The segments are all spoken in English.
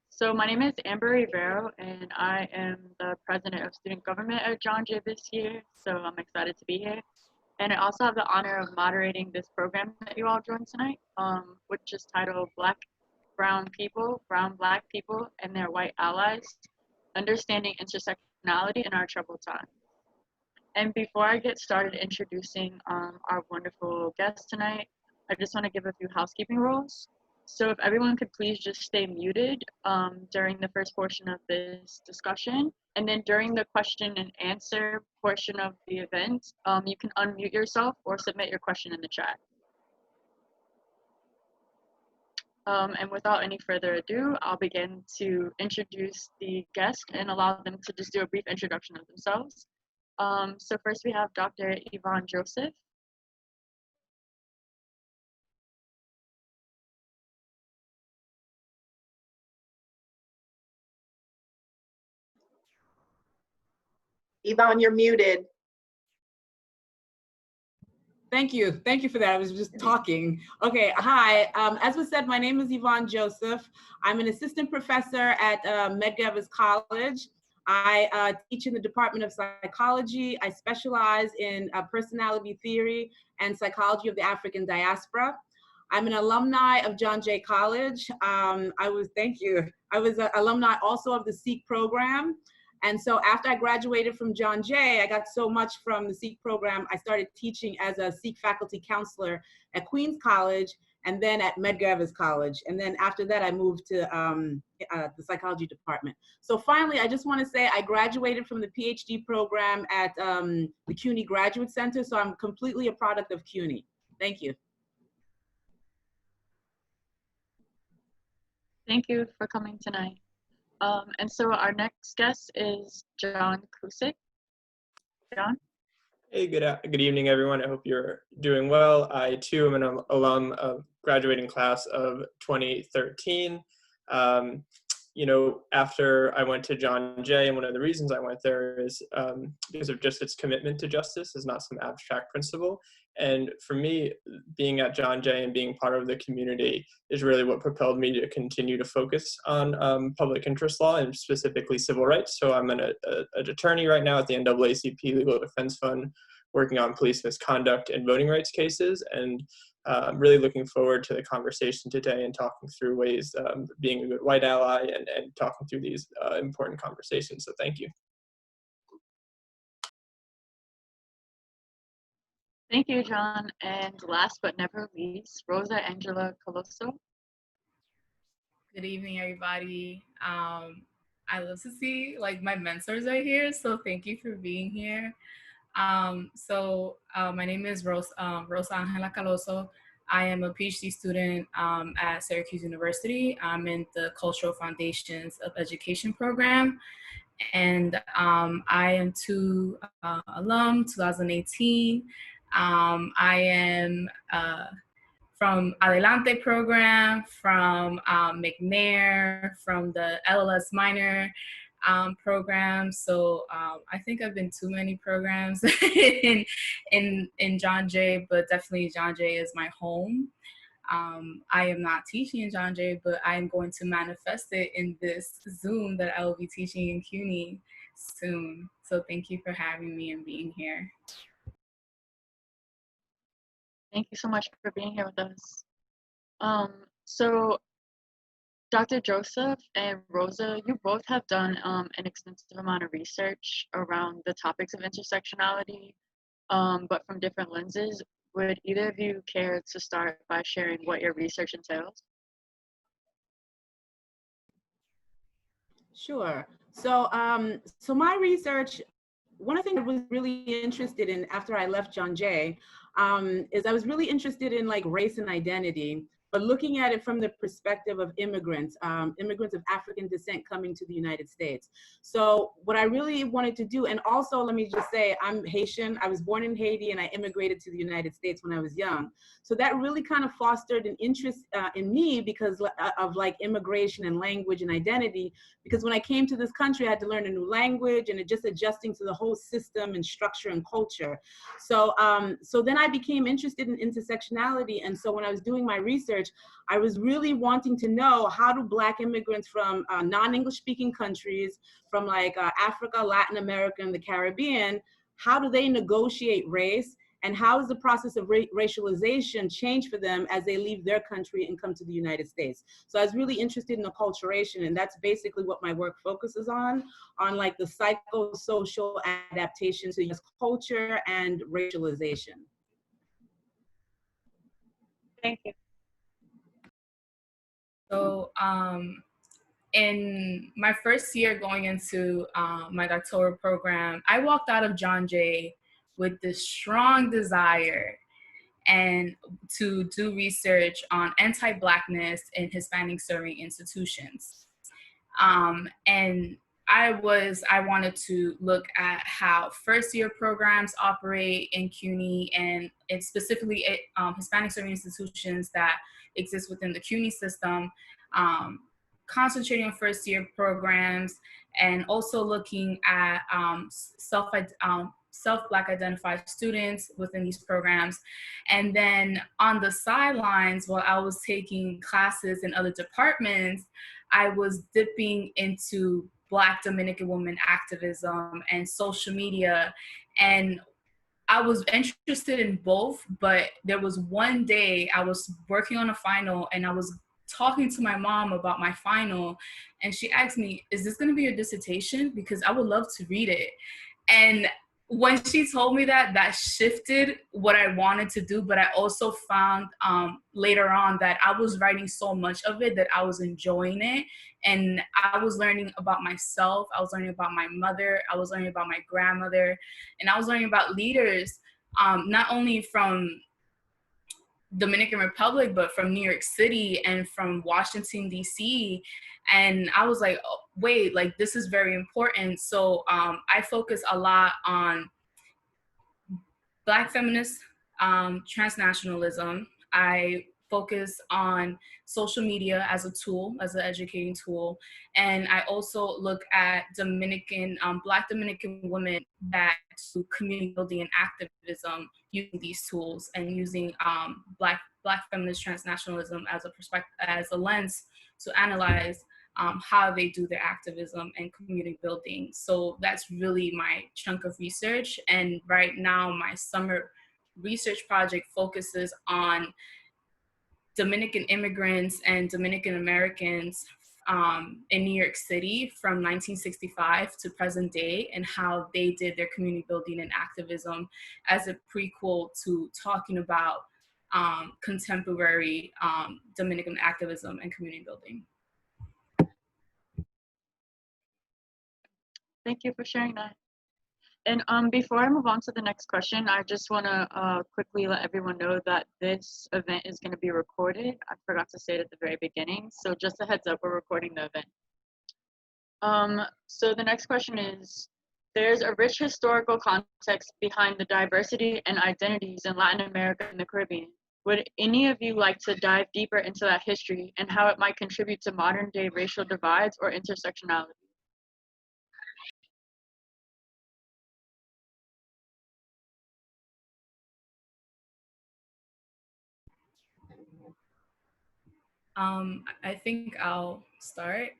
So my name is Amber Rivero, and I am the president of student government at John Jay this year. So I'm excited to be here. And I also have the honor of moderating this program that you all joined tonight, which is titled Brown Black People, and Their White Allies, Understanding Intersectionality in Our Troubled Times. And before I get started introducing our wonderful guest tonight, I just want to give a few housekeeping rules. So if everyone could please just stay muted during the first portion of this discussion, and then during the question and answer portion of the event, you can unmute yourself or submit your question in the chat. And without any further ado, I'll begin to introduce the guest and allow them to just do a brief introduction of themselves. So first we have Dr. Yvonne Joseph. Yvonne, you're muted. Thank you. Thank you for that. I was just talking. Okay, hi. As was said, my name is Yvonne Joseph. I'm an assistant professor at Medgar College. I teach in the Department of Psychology. I specialize in personality theory and psychology of the African diaspora. I'm an alumni of John Jay College. Thank you. I was an alumni also of the SEEK program. And so after I graduated from John Jay, I got so much from the SEEK program, I started teaching as a SEEK faculty counselor at Queens College and then at Medgar College. And then after that, I moved to the psychology department. So finally, I just want to say I graduated from the PhD program at the CUNY Graduate Center. So I'm completely a product of CUNY. Thank you. Thank you for coming tonight. And so our next guest is John Cusick. John? Hey, good evening, everyone. I hope you're doing well. I, too, am an alum of graduating class of 2013. You know, after I went to John Jay, and one of the reasons I went there is because of just its commitment to justice is not some abstract principle. And for me, being at John Jay and being part of the community is really what propelled me to continue to focus on public interest law and specifically civil rights. So I'm an attorney right now at the NAACP Legal Defense Fund, working on police misconduct and voting rights cases. And I'm really looking forward to the conversation today and talking through ways being a good white ally and talking through these important conversations. So thank you. Thank you, John. And last but never least, Rosa Angela Colosso. Good evening, everybody. I love to see my mentors are here, so thank you for being here. My name is Rosa Angela Colosso. I am a PhD student at Syracuse University. I'm in the Cultural Foundations of Education program. And I am alum 2018. I am from Adelante program, from McNair, from the LLS minor program. So I think I've been to many programs in John Jay, but definitely John Jay is my home. I am not teaching in John Jay, but I am going to manifest it in this Zoom that I will be teaching in CUNY soon. So thank you for having me and being here. Thank you so much for being here with us. So Dr. Joseph and Rosa, you both have done an extensive amount of research around the topics of intersectionality, but from different lenses. Would either of you care to start by sharing what your research entails? Sure. So, so my research, one of the things I was really interested in after I left John Jay is I was really interested in race and identity, but looking at it from the perspective of immigrants, immigrants of African descent coming to the United States. So what I really wanted to do, and also let me just say, I'm Haitian. I was born in Haiti and I immigrated to the United States when I was young. So that really kind of fostered an interest in me because of immigration and language and identity. Because when I came to this country, I had to learn a new language and just adjusting to the whole system and structure and culture. So, so then I became interested in intersectionality. And so when I was doing my research, research, I was really wanting to know, how do Black immigrants from non-English speaking countries, from like Africa, Latin America, and the Caribbean, how do they negotiate race? And how does the process of racialization change for them as they leave their country and come to the United States? So I was really interested in acculturation, and that's basically what my work focuses on like the psychosocial adaptation to US culture and racialization. Thank you. So in my first year going into my doctoral program, I walked out of John Jay with this strong desire and to do research on anti-Blackness in Hispanic serving institutions. And I wanted to look at how first year programs operate in CUNY, and it's specifically Hispanic serving institutions that exist within the CUNY system, concentrating on first year programs, and also looking at self-Black identified students within these programs. And then on the sidelines, while I was taking classes in other departments, I was dipping into Black Dominican women activism and social media. And I was interested in both, but there was one day I was working on a final and I was talking to my mom about my final, and she asked me, "Is this gonna be your dissertation? Because I would love to read it." And when she told me that, that shifted what I wanted to do, but I also found later on that I was writing so much of it that I was enjoying it. And I was learning about myself, I was learning about my mother, I was learning about my grandmother, and I was learning about leaders, not only from Dominican Republic, but from New York City and from Washington, D.C. And I was like, oh, wait, like this is very important. So I focus a lot on Black feminist transnationalism. I focus on social media as a tool, as an educating tool. And I also look at Dominican, Black Dominican women that do community building and activism using these tools, and using Black feminist transnationalism as a perspective, as a lens to analyze how they do their activism and community building. So that's really my chunk of research. And right now my summer research project focuses on Dominican immigrants and Dominican Americans in New York City from 1965 to present day, and how they did their community building and activism as a prequel to talking about contemporary Dominican activism and community building. Thank you for sharing that. And before I move on to the next question, I just want to quickly let everyone know that this event is going to be recorded. I forgot to say it at the very beginning, so just a heads up, we're recording the event. So the next question is, there's a rich historical context behind the diversity and identities in Latin America and the Caribbean. Would any of you like to dive deeper into that history and how it might contribute to modern day racial divides or intersectionality? I think I'll start.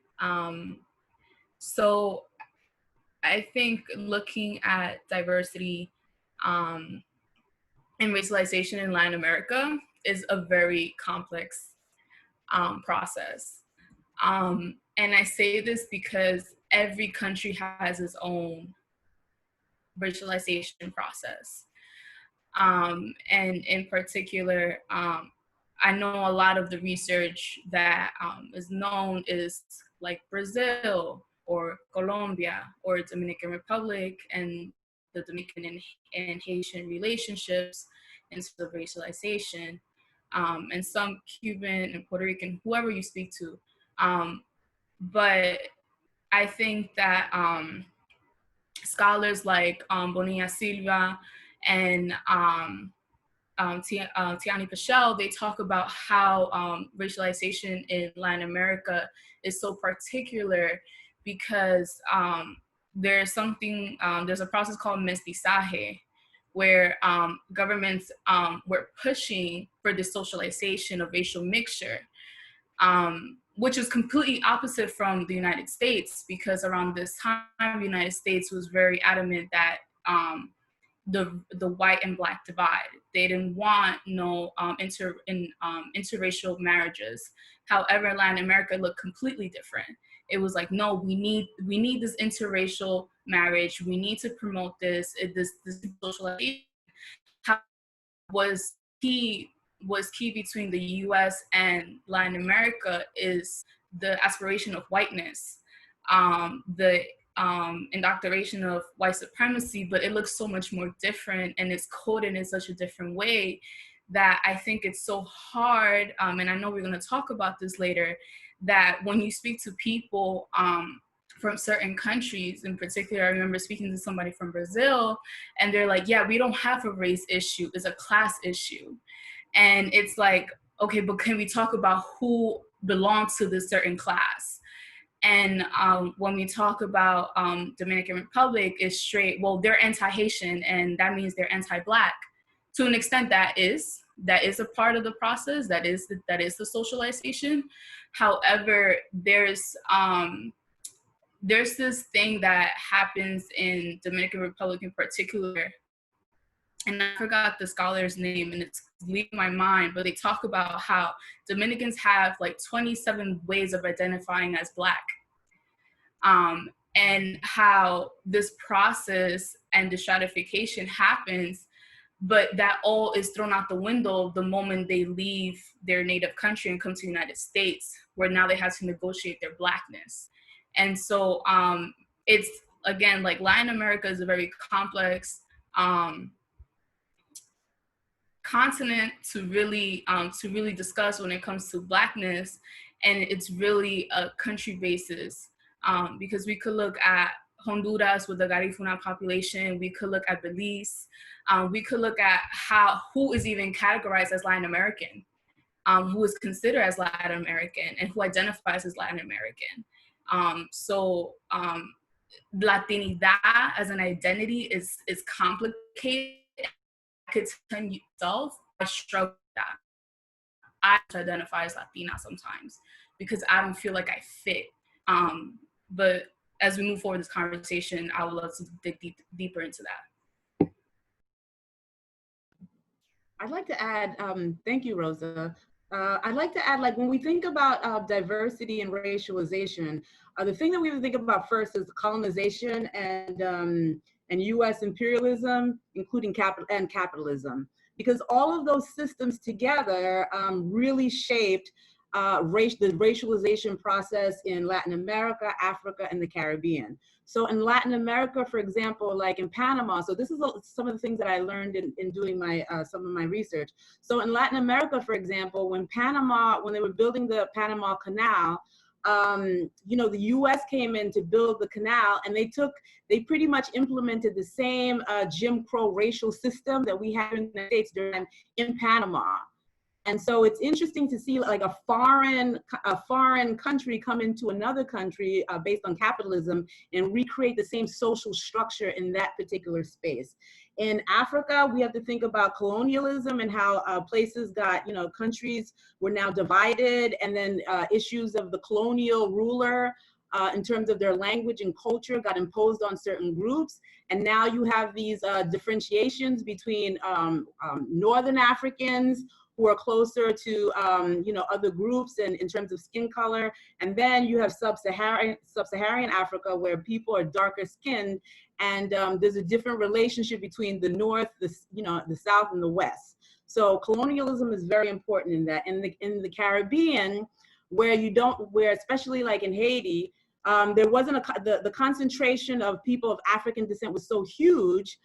So I think looking at diversity and racialization in Latin America is a very complex process. And I say this because every country has its own racialization process. And in particular, I know a lot of the research that is known is like Brazil or Colombia or Dominican Republic, and the Dominican and Haitian relationships into the racialization, and some Cuban and Puerto Rican, whoever you speak to. But I think that scholars like Bonilla Silva and Tiani Pichel, they talk about how racialization in Latin America is so particular because there's a process called mestizaje, where governments were pushing for the socialization of racial mixture, which is completely opposite from the United States, because around this time, the United States was very adamant that the white and black divide. They didn't want no interracial marriages. However, Latin America looked completely different. It was like, no, we need this interracial marriage. We need to promote this socialization. How was key between the U.S. and Latin America is the aspiration of whiteness, the indoctrination of white supremacy, but it looks so much more different, and it's coded in such a different way that I think it's so hard, and I know we're going to talk about this later, that when you speak to people from certain countries, in particular, I remember speaking to somebody from Brazil, and they're like, yeah, we don't have a race issue, it's a class issue. And it's like, okay, but can we talk about who belongs to this certain class? And when we talk about Dominican Republic, is straight, well, they're anti-Haitian, and that means they're anti-Black. To an extent, that is a part of the process, that is the socialization. However, there's this thing that happens in Dominican Republic in particular, and I forgot the scholar's name, and it's leaving my mind, but they talk about how Dominicans have like 27 ways of identifying as Black, and how this process and the stratification happens, but that all is thrown out the window the moment they leave their native country and come to the United States, where now they have to negotiate their Blackness. And so it's, again, like Latin America is a very complex continent to really discuss when it comes to Blackness, and it's really a country basis, because we could look at Honduras with the Garifuna population, we could look at Belize, we could look at who is even categorized as Latin American, who is considered as Latin American, and who identifies as Latin American. Latinidad as an identity is complicated. I could tell you myself, I struggle with that. I have to identify as Latina sometimes because I don't feel like I fit. But as we move forward this conversation, I would love to dig deeper into that. I'd like to add, thank you, Rosa. I'd like to add, like, when we think about diversity and racialization, the thing that we would think about first is colonization and U.S. imperialism, including capitalism, because all of those systems together really shaped the racialization process in Latin America, Africa, and the Caribbean. So in Latin America, for example, like in Panama, so this is some of the things that I learned in doing some of my research. So in Latin America, for example, when they were building the Panama Canal, you know, the U.S. came in to build the canal, and they pretty much implemented the same Jim Crow racial system that we had in the United States in Panama. And so it's interesting to see like a foreign country come into another country based on capitalism and recreate the same social structure in that particular space. In Africa, we have to think about colonialism and how places got, you know, countries were now divided, and then issues of the colonial ruler in terms of their language and culture got imposed on certain groups. And now you have these differentiations between Northern Africans who are closer to, you know, other groups and in terms of skin color. And then you have sub-Saharan Africa, where people are darker skinned, and there's a different relationship between the North, the South, and the West. So colonialism is very important in that. In the Caribbean, where especially like in Haiti, there wasn't the concentration of people of African descent was so huge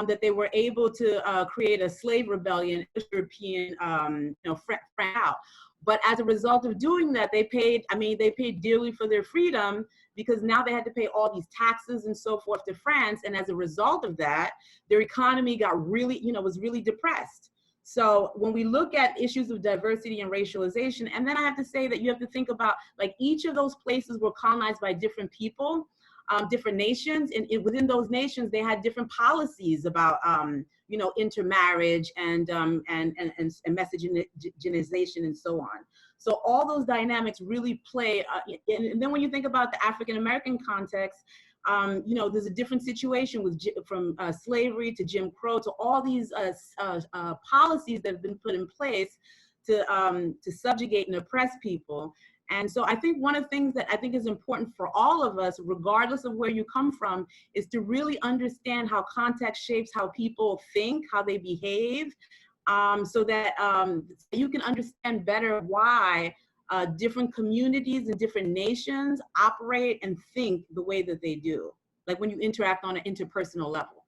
that they were able to create a slave rebellion, European, out. But as a result of doing that, they paid dearly for their freedom, because now they had to pay all these taxes and so forth to France. And as a result of that, their economy got really, was really depressed. So when we look at issues of diversity and racialization, and then I have to say that you have to think about, like, each of those places were colonized by different people. different nations, and within those nations, they had different policies about, you know, intermarriage and miscegenation and so on. So all those dynamics really play, and then when you think about the African-American context, you know, there's a different situation with from slavery to Jim Crow to all these policies that have been put in place to subjugate and oppress people. And so I think one of the things that I think is important for all of us, regardless of where you come from, is to really understand how context shapes how people think, how they behave, so that you can understand better why different communities and different nations operate and think the way that they do, like when you interact on an interpersonal level.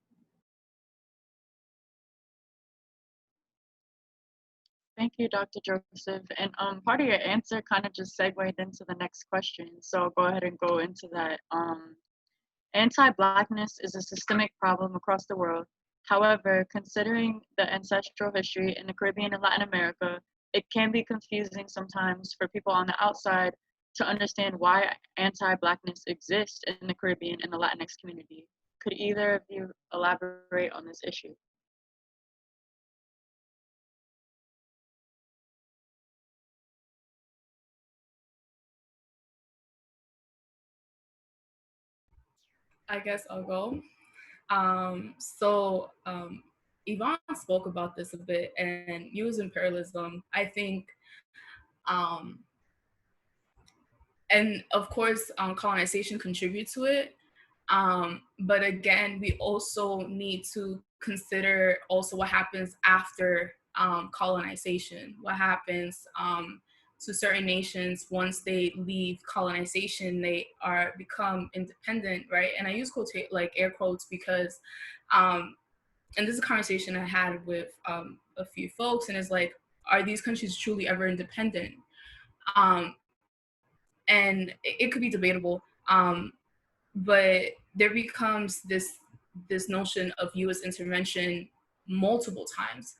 Thank you, Dr. Joseph. And part of your answer kind of just segued into the next question. So I'll go ahead and go into that. Anti-Blackness is a systemic problem across the world. However, considering the ancestral history in the Caribbean and Latin America, it can be confusing sometimes for people on the outside to understand why anti-Blackness exists in the Caribbean and the Latinx community. Could either of you elaborate on this issue? I guess I'll go. Yvonne spoke about this a bit, and use imperialism, I think, and of course, colonization contributes to it. But again, we also need to consider also what happens after colonization, what happens to certain nations once they leave colonization, they become independent, right? And I use like air quotes because, and this is a conversation I had with a few folks, and it's like, are these countries truly ever independent? And it could be debatable, but there becomes this notion of U.S. intervention multiple times,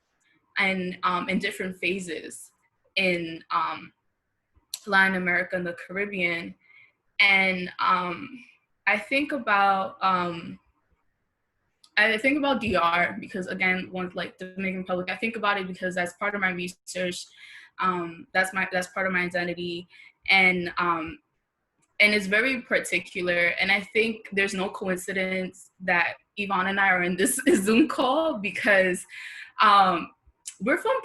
and in different phases in Latin America and the Caribbean. And I think about DR because, again, one like Dominican Republic, I think about it because that's part of my research. That's part of my identity, and it's very particular. And I think there's no coincidence that Yvonne and I are in this Zoom call because we're from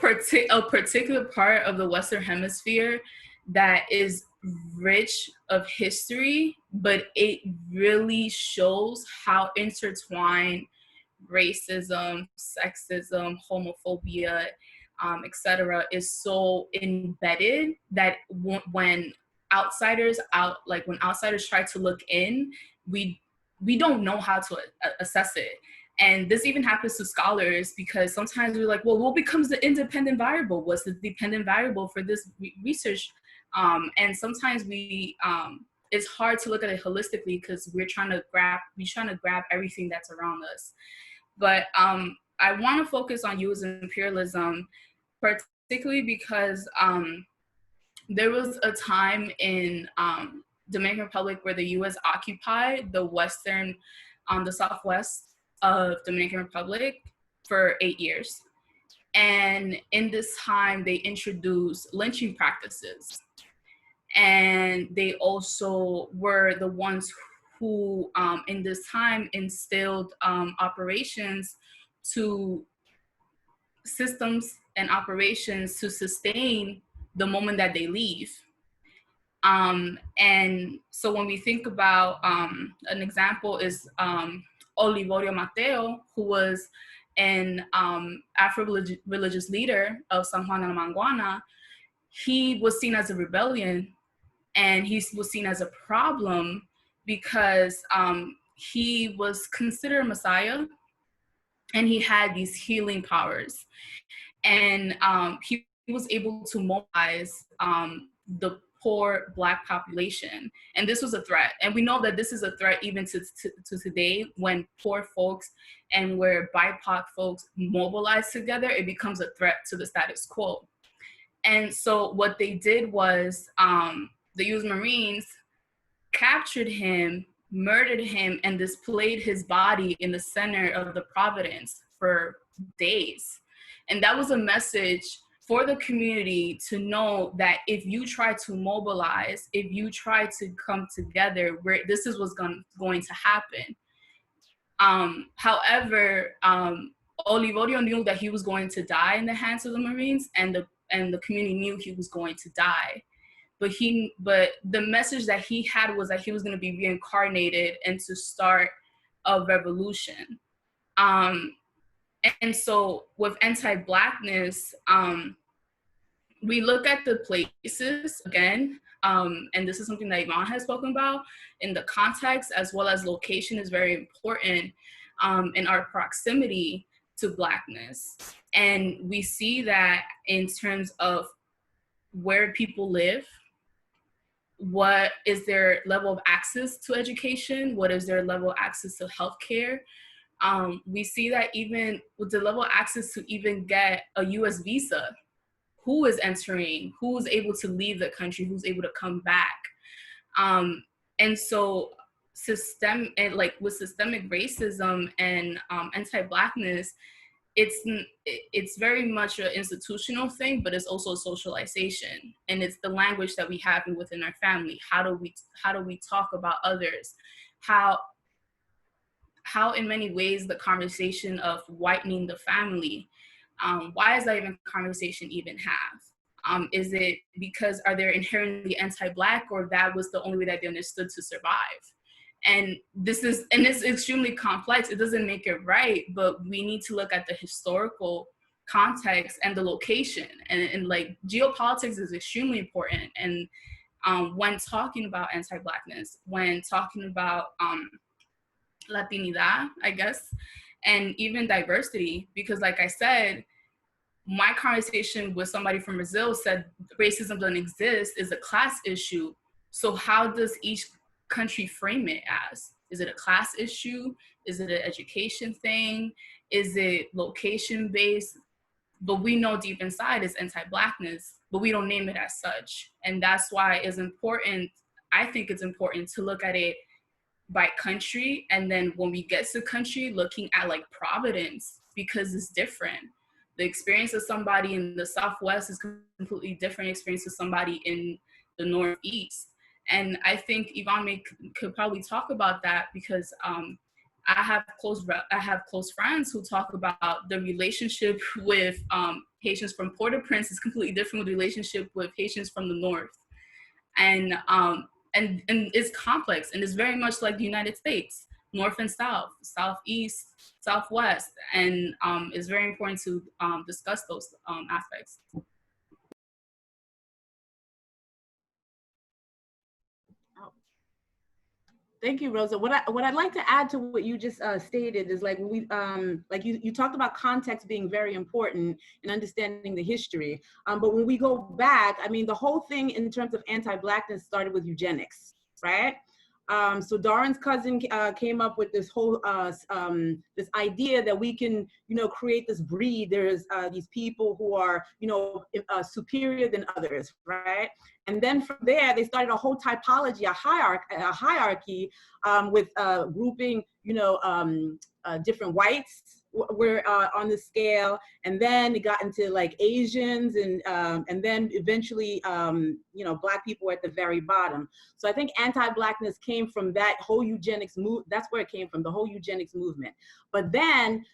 a particular part of the Western Hemisphere that is rich of history, but it really shows how intertwined racism, sexism, homophobia, etc. is so embedded that when outsiders try to look in, we don't know how to assess it. And this even happens to scholars because sometimes we're like, well, what becomes the independent variable? What's the dependent variable for this research? And sometimes it's hard to look at it holistically because we're trying to grab everything that's around us. But I want to focus on U.S. imperialism, particularly because there was a time in Dominican Republic where the U.S. occupied the southwest of Dominican Republic for 8 years. And in this time, they introduced lynching practices. And they also were the ones who, in this time, instilled systems and operations to sustain the moment that they leave. And so when we think about an example is Olivorio Mateo, who was an Afro-religious leader of San Juan de la Maguana. He was seen as a rebellion, and he was seen as a problem because he was considered a messiah, and he had these healing powers. And he was able to mobilize the poor Black population. And this was a threat. And we know that this is a threat even to today, when poor folks and where BIPOC folks mobilize together, it becomes a threat to the status quo. And so what they did was the U.S. Marines captured him murdered him and displayed his body in the center of the Providence for days. And that was a message for the community to know that if you try to mobilize, if you try to come together, this is what's going to happen. However, Olivorio knew that he was going to die in the hands of the Marines, and the community knew he was going to die. But the message that he had was that he was going to be reincarnated and to start a revolution. And so with anti-Blackness, we look at the places again, and this is something that Yvonne has spoken about, in the context as well as location is very important in our proximity to Blackness. And we see that in terms of where people live, what is their level of access to education, what is their level of access to healthcare. We see that even with the level of access to even get a US visa, who is entering, who's able to leave the country, who's able to come back. And so with systemic racism and anti-Blackness, it's very much an institutional thing, but it's also socialization. And it's the language that we have within our family. How do we talk about others? How in many ways the conversation of whitening the family, why is that even conversation even have? Is it because are they inherently anti-Black, or that was the only way that they understood to survive? And it's extremely complex. It doesn't make it right, but we need to look at the historical context and the location. And like geopolitics is extremely important. And when talking about anti-Blackness, when talking about Latinidad, I guess, and even diversity, because like I said, my conversation with somebody from Brazil said racism doesn't exist, is a class issue. So how does each country frame it as? Is it a class issue? Is it an education thing? Is it location based? But we know deep inside it's anti-Blackness, but we don't name it as such. And that's why it's important, I think it's important to look at it by country. And then when we get to country, looking at like Providence, because it's different. The experience of somebody in the Southwest is completely different experience of somebody in the Northeast. And I think Yvonne could probably talk about that, because I have close friends who talk about the relationship with Haitians from Port-au-Prince is completely different with the relationship with Haitians from the North. And it's complex, and it's very much like the United States, North and South, Southeast, Southwest. And it's very important to discuss those aspects. Thank you, Rosa. What I'd like to add to what you just stated is like you talked about context being very important in understanding the history. But when we go back, I mean, the whole thing in terms of anti-Blackness started with eugenics, right? So Darren's cousin came up with this whole this idea that we can, create this breed. There's these people who are, superior than others, right? And then from there, they started a whole typology, a hierarchy with grouping, different whites were on the scale, and then it got into like Asians, and then eventually, Black people were at the very bottom. So I think anti-Blackness came from that whole eugenics move. That's where it came from, the whole eugenics movement. But then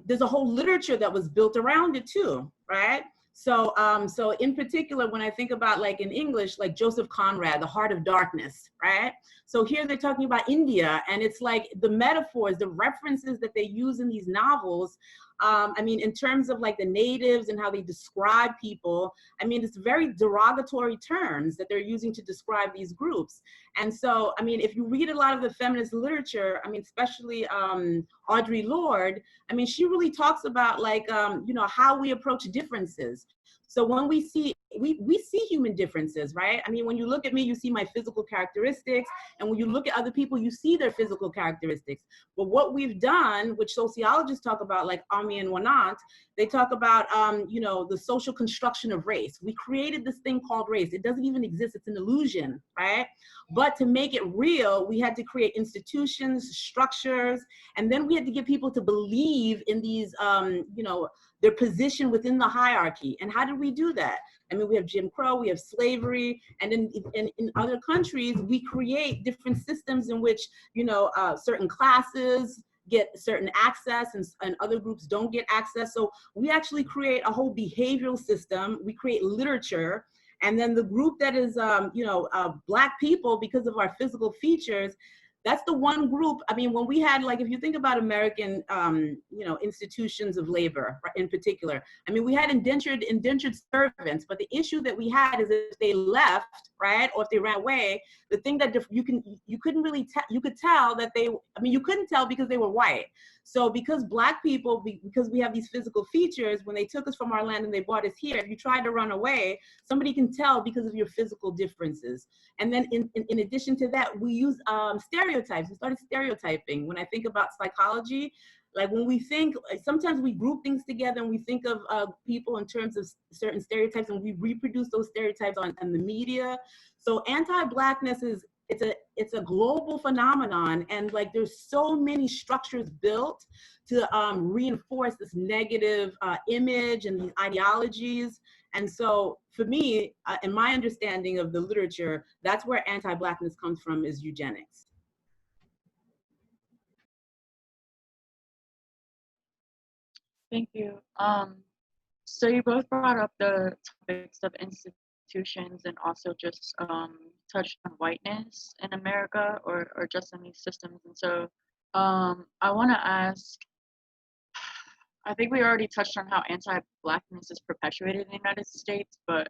there's a whole literature that was built around it too, right? So, so in particular, when I think about like in English, like Joseph Conrad, The Heart of Darkness, right? So here they're talking about India, and it's like the metaphors, the references that they use in these novels. I mean, in terms of like the natives and how they describe people, I mean, it's very derogatory terms that they're using to describe these groups. And so, I mean, if you read a lot of the feminist literature, I mean, especially Audre Lorde, I mean, she really talks about like, how we approach differences. So when we see we see human differences, right? I mean, when you look at me, you see my physical characteristics, and when you look at other people, you see their physical characteristics. But what we've done, which sociologists talk about, like Ami and Wanant, they talk about, you know, the social construction of race. We created this thing called race. It doesn't even exist. It's an illusion, right? But to make it real, we had to create institutions, structures, and then we had to get people to believe in these, you know, their position within the hierarchy. And how did we do that? I mean, we have Jim Crow, we have slavery, and in other countries, we create different systems in which, you know, certain classes get certain access and other groups don't get access. So we actually create a whole behavioral system. We create literature. And then the group that is, you know, Black people, because of our physical features, that's the one group. I mean, when we had, like, if you think about American, you know, institutions of labor in particular, I mean, we had indentured servants, but the issue that we had is if they left, right, or if they ran away, the thing that you couldn't really tell, you could tell that they, I mean, you couldn't tell because they were white. So because Black people, because we have these physical features, when they took us from our land and they brought us here, if you tried to run away, somebody can tell because of your physical differences. And then in addition to that, we use stereotypes. We started stereotyping. When I think about psychology, like when we think, sometimes we group things together and we think of people in terms of certain stereotypes, and we reproduce those stereotypes on the media. So anti-Blackness is, it's a global phenomenon, and like there's so many structures built to reinforce this negative image and these ideologies. And so for me, in my understanding of the literature, that's where anti-Blackness comes from, is eugenics. Thank you. So you both brought up the topics of institutions and also just touched on whiteness in America or just in these systems. And so I want to ask, I think we already touched on how anti-Blackness is perpetuated in the United States, but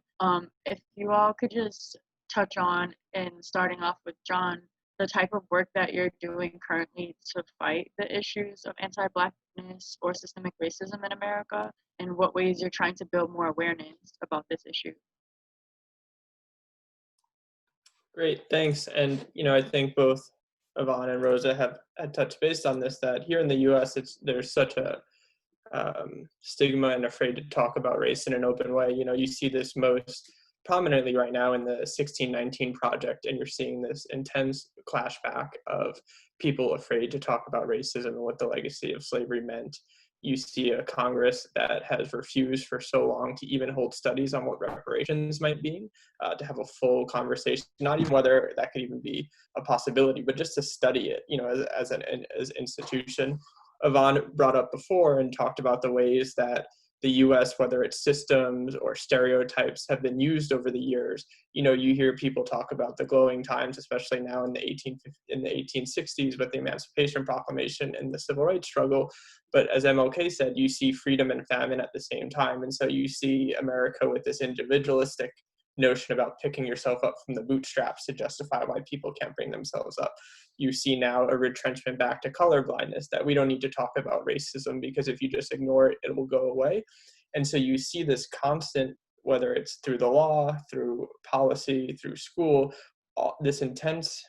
if you all could just touch on, and starting off with John, the type of work that you're doing currently to fight the issues of anti-Blackness or systemic racism in America, and what ways you're trying to build more awareness about this issue. Great, thanks. And, you know, I think both Yvonne and Rosa have touched base on this, that here in the US, there's such a stigma and afraid to talk about race in an open way. You know, you see this most prominently right now in the 1619 Project, and you're seeing this intense clashback of people afraid to talk about racism and what the legacy of slavery meant. You see a Congress that has refused for so long to even hold studies on what reparations might be, to have a full conversation, not even whether that could even be a possibility, but just to study it, you know, as an institution. Yvonne brought up before and talked about the ways that the US, whether it's systems or stereotypes, have been used over the years. You know, you hear people talk about the glowing times, especially now in the 1860s with the Emancipation Proclamation and the Civil Rights struggle. But as MLK said, you see freedom and famine at the same time. And so you see America with this individualistic notion about picking yourself up from the bootstraps to justify why people can't bring themselves up. You see now a retrenchment back to colorblindness, that we don't need to talk about racism because if you just ignore it, it will go away. And so you see this constant, whether it's through the law, through policy, through school, this intense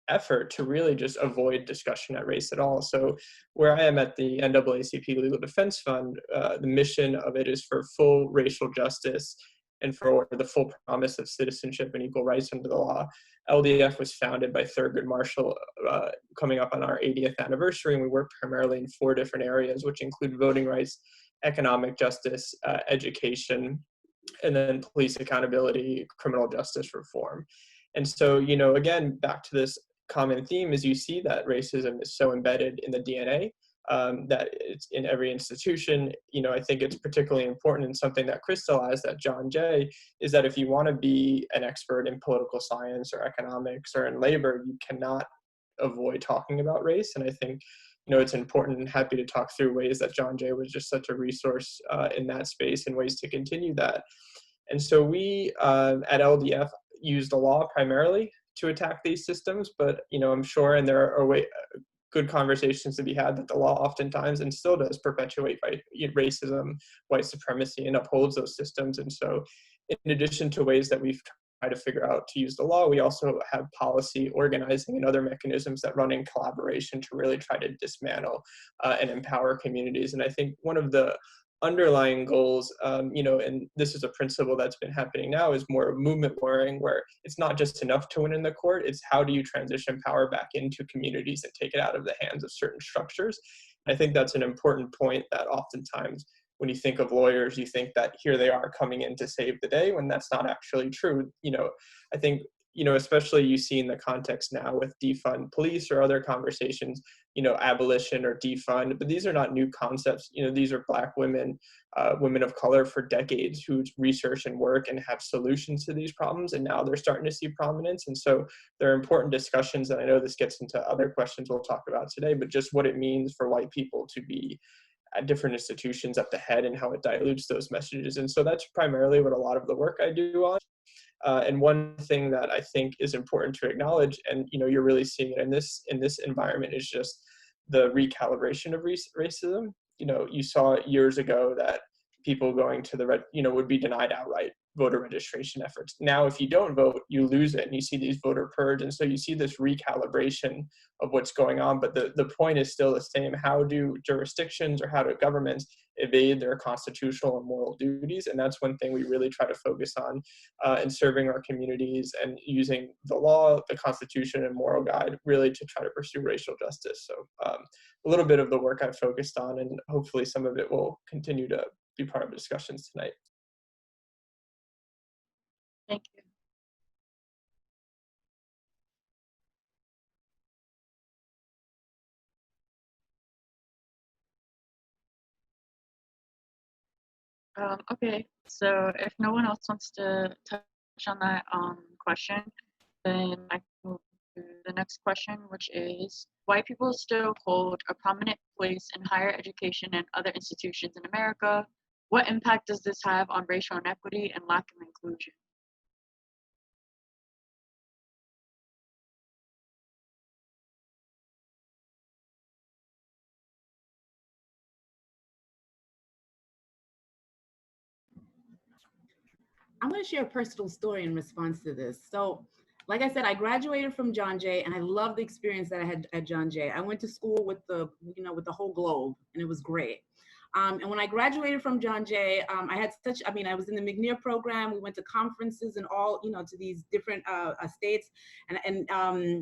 effort to really just avoid discussion at race at all. So where I am at the NAACP Legal Defense Fund, the mission of it is for full racial justice and for the full promise of citizenship and equal rights under the law. LDF was founded by Thurgood Marshall coming up on our 80th anniversary, and we work primarily in 4 different areas, which include voting rights, economic justice, education, and then police accountability, criminal justice reform. And so, you know, again, back to this common theme is you see that racism is so embedded in the DNA, that it's in every institution. You know, I think it's particularly important, and something that crystallized at John Jay is that if you want to be an expert in political science or economics or in labor, you cannot avoid talking about race. And I think, you know, it's important, and happy to talk through ways that John Jay was just such a resource in that space and ways to continue that. And so we at LDF use the law primarily to attack these systems, but, you know, I'm sure, and there are good conversations to be had, that the law oftentimes and still does perpetuate racism, white supremacy, and upholds those systems. And so in addition to ways that we've tried to figure out to use the law, we also have policy, organizing, and other mechanisms that run in collaboration to really try to dismantle and empower communities. And I think one of the underlying goals, you know, and this is a principle that's been happening now, is more of movement lawyering, where it's not just enough to win in the court, it's how do you transition power back into communities and take it out of the hands of certain structures. I think that's an important point, that oftentimes when you think of lawyers, you think that here they are coming in to save the day, when that's not actually true. You know, I think, you know, especially you see in the context now with defund police or other conversations, you know, abolition or defund, but these are not new concepts. You know, these are Black women, women of color for decades who research and work and have solutions to these problems, and now they're starting to see prominence. And so there are important discussions, and I know this gets into other questions we'll talk about today, but just what it means for white people to be at different institutions at the head and how it dilutes those messages. And so that's primarily what a lot of the work I do on. And one thing that I think is important to acknowledge, and you know, you're really seeing it in this environment, is just the recalibration of racism. You know, you saw years ago that people going to the would be denied outright voter registration efforts. Now, if you don't vote, you lose it, and you see these voter purge, and so you see this recalibration of what's going on. But the point is still the same: how do jurisdictions or how do governments evade their constitutional and moral duties? And that's one thing we really try to focus on in serving our communities and using the law, the Constitution, and moral guide really to try to pursue racial justice. So a little bit of the work I've focused on, and hopefully some of it will continue to be part of the discussions tonight. Thank you. Okay, so if no one else wants to touch on that question, then I can move to the next question, which is, white people still hold a prominent place in higher education and other institutions in America. What impact does this have on racial inequity and lack of inclusion? I'm going to share a personal story in response to this. So, like I said, I graduated from John Jay, and I love the experience that I had at John Jay. I went to school with the whole globe, and it was great. And when I graduated from John Jay, I was in the McNair program. We went to conferences and all, to these different states, and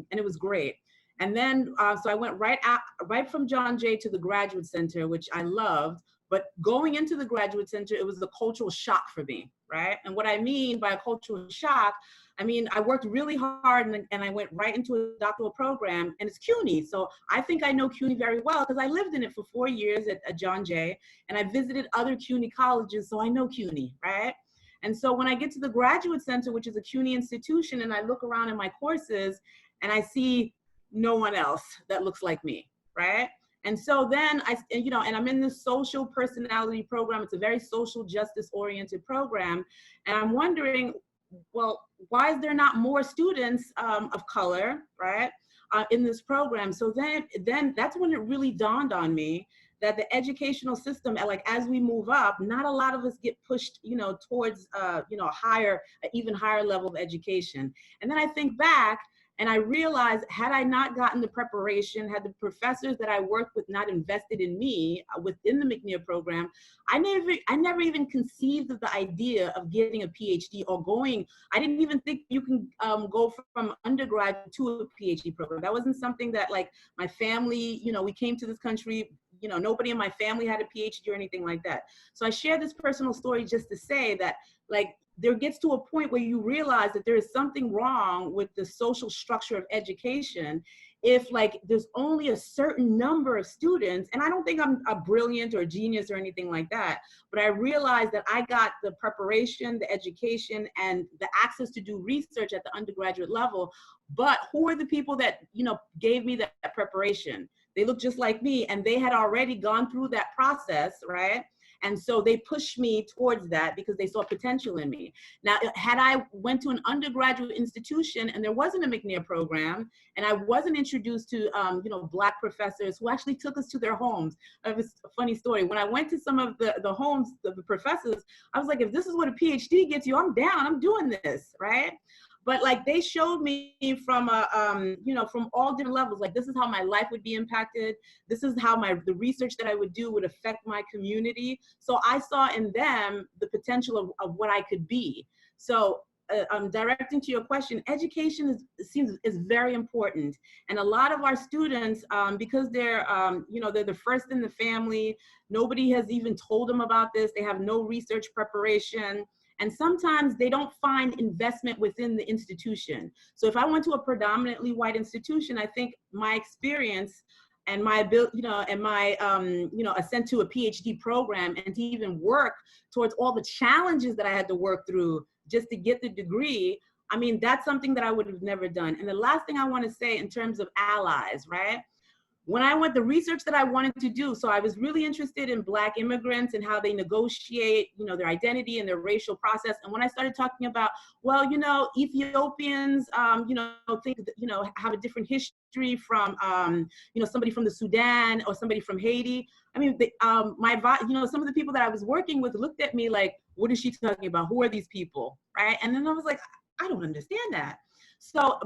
it was great. And then, so I went right from John Jay to the Graduate Center, which I loved. But going into the Graduate Center, it was a cultural shock for me, right? And what I mean by a cultural shock, I worked really hard and I went right into a doctoral program, and it's CUNY. So I think I know CUNY very well because I lived in it for 4 years at John Jay, and I visited other CUNY colleges, so I know CUNY, right? And so when I get to the Graduate Center, which is a CUNY institution, and I look around in my courses and I see no one else that looks like me, right? And so then and I'm in this social personality program. It's a very social justice oriented program. And I'm wondering, well, why is there not more students of color, right, in this program? So then that's when it really dawned on me that the educational system, like as we move up, not a lot of us get pushed, towards, even higher level of education. And then I think back, and I realized, had I not gotten the preparation, had the professors that I worked with not invested in me within the McNair program, I never even conceived of the idea of getting a PhD or going. I didn't even think you can go from undergrad to a PhD program. That wasn't something that, like, my family, we came to this country, nobody in my family had a PhD or anything like that. So I share this personal story just to say that, like, there gets to a point where you realize that there is something wrong with the social structure of education if, like, there's only a certain number of students. And I don't think I'm a brilliant or a genius or anything like that, but I realized that I got the preparation, the education, and the access to do research at the undergraduate level. But who are the people that, gave me that preparation? They look just like me, and they had already gone through that process, right? And so they pushed me towards that because they saw potential in me. Now, had I went to an undergraduate institution and there wasn't a McNair program, and I wasn't introduced to, Black professors who actually took us to their homes. It was a funny story. When I went to some of the homes of the professors, I was like, if this is what a PhD gets you, I'm down, I'm doing this, right? But like they showed me from from all different levels, like this is how my life would be impacted. This is how the research that I would do would affect my community. So I saw in them the potential of what I could be. So I'm directing to your question, education is very important. And a lot of our students, because they're the first in the family, nobody has even told them about this. They have no research preparation. And sometimes they don't find investment within the institution. So if I went to a predominantly white institution, I think my experience and my ability, and my, ascent to a PhD program and to even work towards all the challenges that I had to work through just to get the degree, I mean, that's something that I would have never done. And the last thing I want to say in terms of allies, right? When I went, the research that I wanted to do, so I was really interested in Black immigrants and how they negotiate, their identity and their racial process. And when I started talking about, well, Ethiopians, think, have a different history from, somebody from the Sudan or somebody from Haiti. I mean, some of the people that I was working with looked at me like, what is she talking about? Who are these people, right? And then I was like, I don't understand that. So,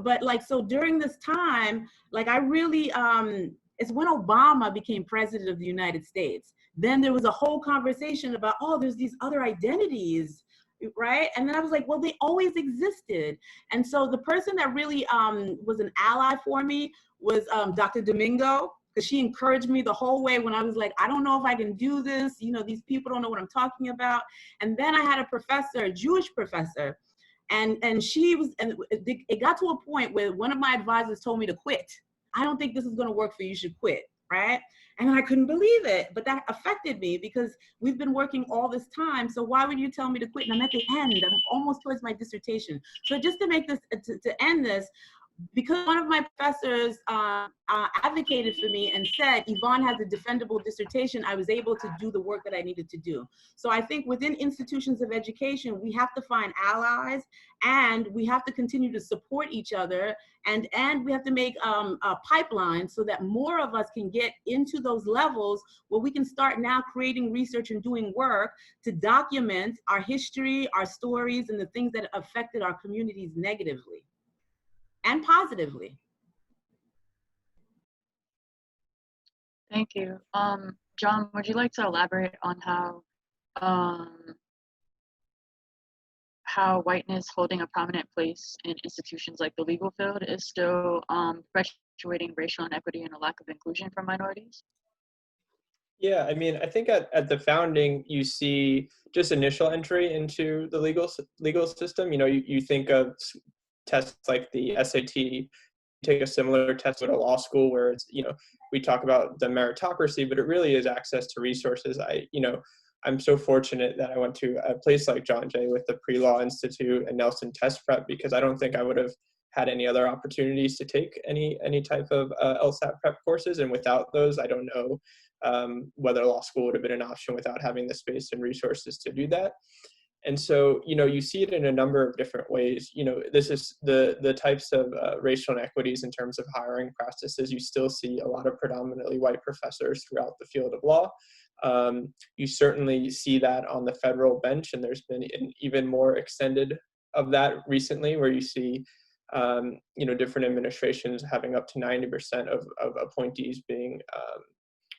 so during this time, like I really, it's when Obama became president of the United States. Then there was a whole conversation about, oh, there's these other identities, right? And then I was like, well, they always existed. And so the person that really was an ally for me was Dr. Domingo, because she encouraged me the whole way when I was like, I don't know if I can do this. These people don't know what I'm talking about. And then I had a professor, a Jewish professor, and she was, and it got to a point where one of my advisors told me to quit. I don't think this is going to work for you. You should quit, right? And I couldn't believe it, but that affected me because we've been working all this time. So why would you tell me to quit? And I'm at the end. I'm almost towards my dissertation. So just to make this, to end this, because one of my professors advocated for me and said, Yvonne has a defendable dissertation, I was able to do the work that I needed to do. So I think within institutions of education, we have to find allies and we have to continue to support each other, and we have to make a pipeline so that more of us can get into those levels where we can start now creating research and doing work to document our history, our stories, and the things that affected our communities negatively and positively. Thank you. John, would you like to elaborate on how whiteness holding a prominent place in institutions like the legal field is still perpetuating racial inequity and a lack of inclusion for minorities? Yeah, I mean, I think at the founding, you see just initial entry into the legal system. You think of tests like the SAT, take a similar test at a law school where it's, we talk about the meritocracy, but it really is access to resources. I'm so fortunate that I went to a place like John Jay with the Pre-Law Institute and Nelson Test Prep, because I don't think I would have had any other opportunities to take any type of LSAT prep courses. And without those, I don't know whether law school would have been an option without having the space and resources to do that. And so, you see it in a number of different ways. This is the types of racial inequities in terms of hiring practices. You still see a lot of predominantly white professors throughout the field of law. You certainly see that on the federal bench, and there's been an even more extended of that recently, where you see, different administrations having up to 90% of appointees being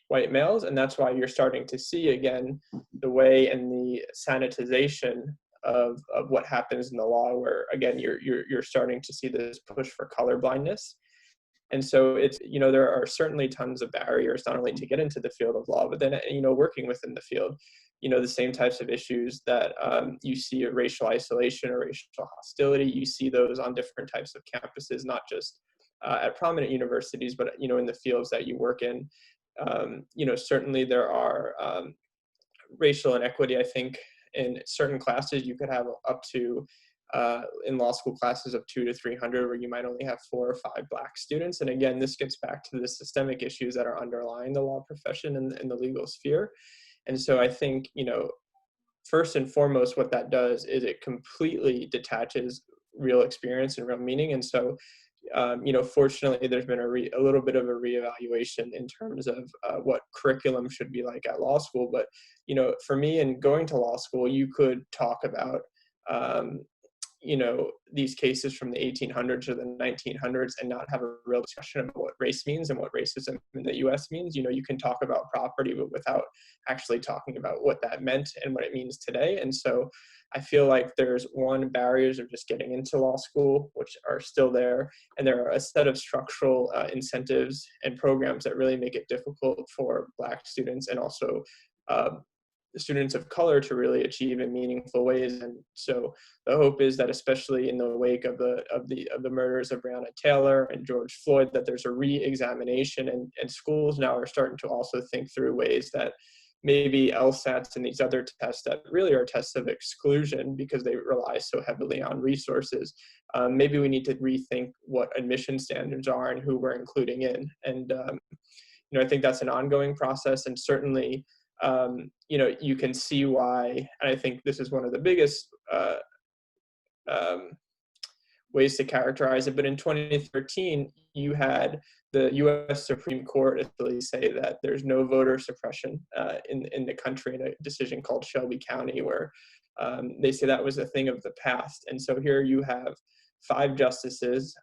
white males. And that's why you're starting to see, again, the way and the sanitization of what happens in the law, where, again, you're starting to see this push for colorblindness. And so it's, there are certainly tons of barriers, not only to get into the field of law, but then, working within the field, the same types of issues that you see of racial isolation or racial hostility, you see those on different types of campuses, not just at prominent universities, but, in the fields that you work in. Certainly there are racial inequity. I think in certain classes you could have up to, in law school classes of 200 to 300, where you might only have 4 or 5 Black students. And again, this gets back to the systemic issues that are underlying the law profession and the legal sphere. And so I think, first and foremost, what that does is it completely detaches real experience and real meaning. And so, fortunately, there's been a little bit of a reevaluation in terms of what curriculum should be like at law school. But, for me, in going to law school, you could talk about, these cases from the 1800s or the 1900s and not have a real discussion about what race means and what racism in the US means. You can talk about property, but without actually talking about what that meant and what it means today. And so I feel like there's barriers of just getting into law school, which are still there. And there are a set of structural incentives and programs that really make it difficult for Black students and also students of color to really achieve in meaningful ways. And so the hope is that, especially in the wake of the murders of Breonna Taylor and George Floyd, that there's a re-examination, and schools now are starting to also think through ways that maybe LSATs and these other tests that really are tests of exclusion because they rely so heavily on resources. Maybe we need to rethink what admission standards are and who we're including in. And I think that's an ongoing process, and certainly you can see why, and I think this is one of the biggest ways to characterize it, but in 2013, you had the US Supreme Court essentially say that there's no voter suppression in the country in a decision called Shelby County, where they say that was a thing of the past. And so here you have 5 justices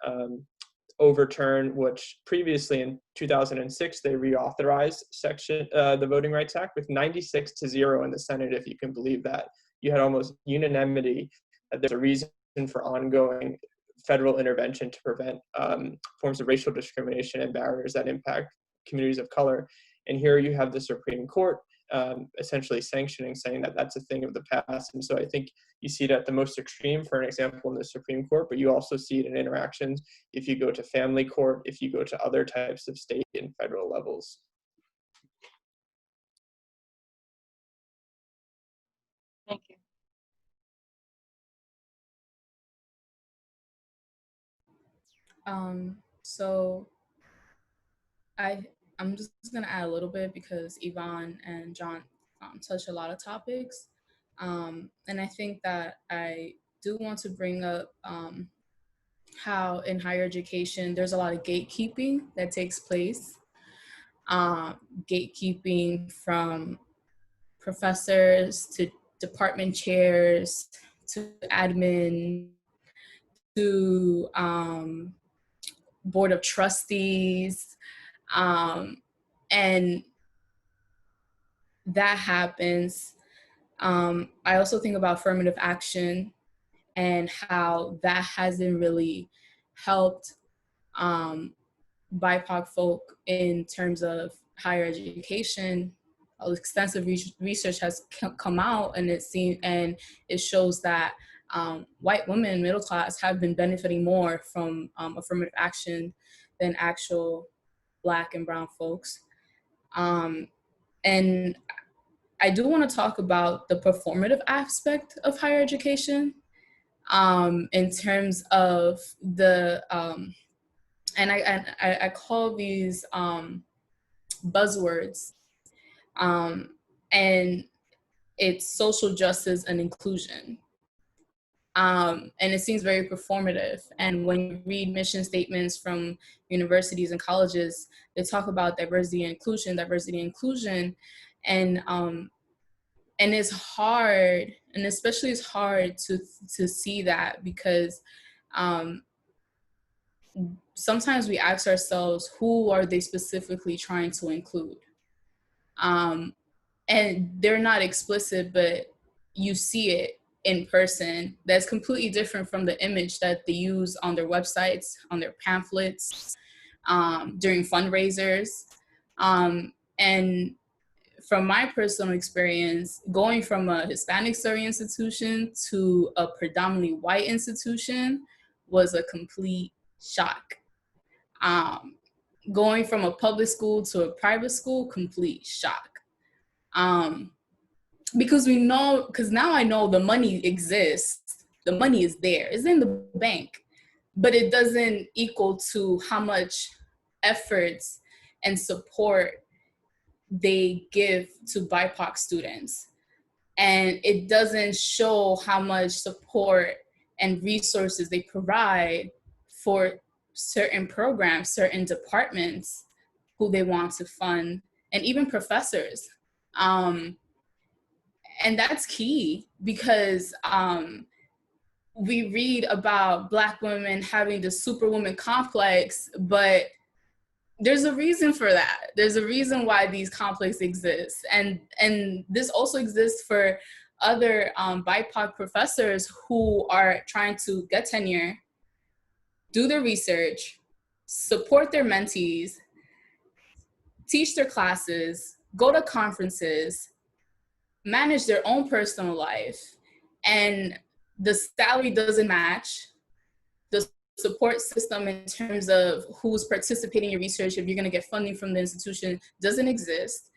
overturn, which previously in 2006, they reauthorized the Voting Rights Act with 96-0 in the Senate, if you can believe that. You had almost unanimity that there's a reason for ongoing federal intervention to prevent forms of racial discrimination and barriers that impact communities of color. And here you have the Supreme Court essentially sanctioning, saying that that's a thing of the past. And so I think you see it at the most extreme, for an example, in the Supreme Court, but you also see it in interactions if you go to family court, if you go to other types of state and federal levels. Thank you. So I'm just gonna add a little bit because Yvonne and John touched a lot of topics. And I think that I do want to bring up how in higher education, there's a lot of gatekeeping that takes place. Gatekeeping from professors to department chairs to admin to board of trustees. And that happens. I also think about affirmative action and how that hasn't really helped BIPOC folk in terms of higher education. Extensive research has come out, and it shows that white women, middle class, have been benefiting more from affirmative action than actual Black and brown folks. And I do want to talk about the performative aspect of higher education in terms of the, and I call these buzzwords, and it's social justice and inclusion. And it seems very performative. And when you read mission statements from universities and colleges, they talk about diversity and inclusion, and it's hard, and especially it's hard to see that because sometimes we ask ourselves, who are they specifically trying to include? And they're not explicit, but you see it in person. That's completely different from the image that they use on their websites, on their pamphlets, during fundraisers. And from my personal experience, going from a Hispanic study institution to a predominantly white institution was a complete shock. Going from a public school to a private school, complete shock. Because now I know the money exists, the money is there, it's in the bank, but it doesn't equal to how much efforts and support they give to BIPOC students. And it doesn't show how much support and resources they provide for certain programs, certain departments who they want to fund, and even professors. And that's key, because we read about Black women having the superwoman complex, but there's a reason for that. There's a reason why these complexes exist. And this also exists for other BIPOC professors who are trying to get tenure, do their research, support their mentees, teach their classes, go to conferences, manage their own personal life, and the salary doesn't match. The support system in terms of who's participating in your research, if you're gonna get funding from the institution, doesn't exist.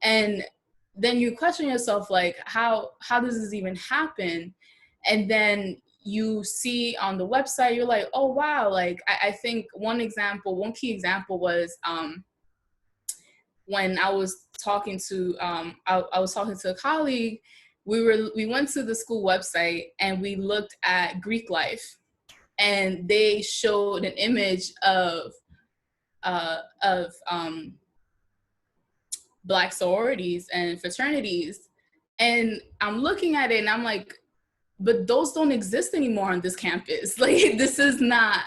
And then you question yourself, like, how does this even happen? And then you see on the website, you're like, oh wow, like I think one key example was when I was talking to I was talking to a colleague. We went to the school website and we looked at Greek life, and they showed an image of Black sororities and fraternities, and I'm looking at it and I'm like, but those don't exist anymore on this campus. Like, this is not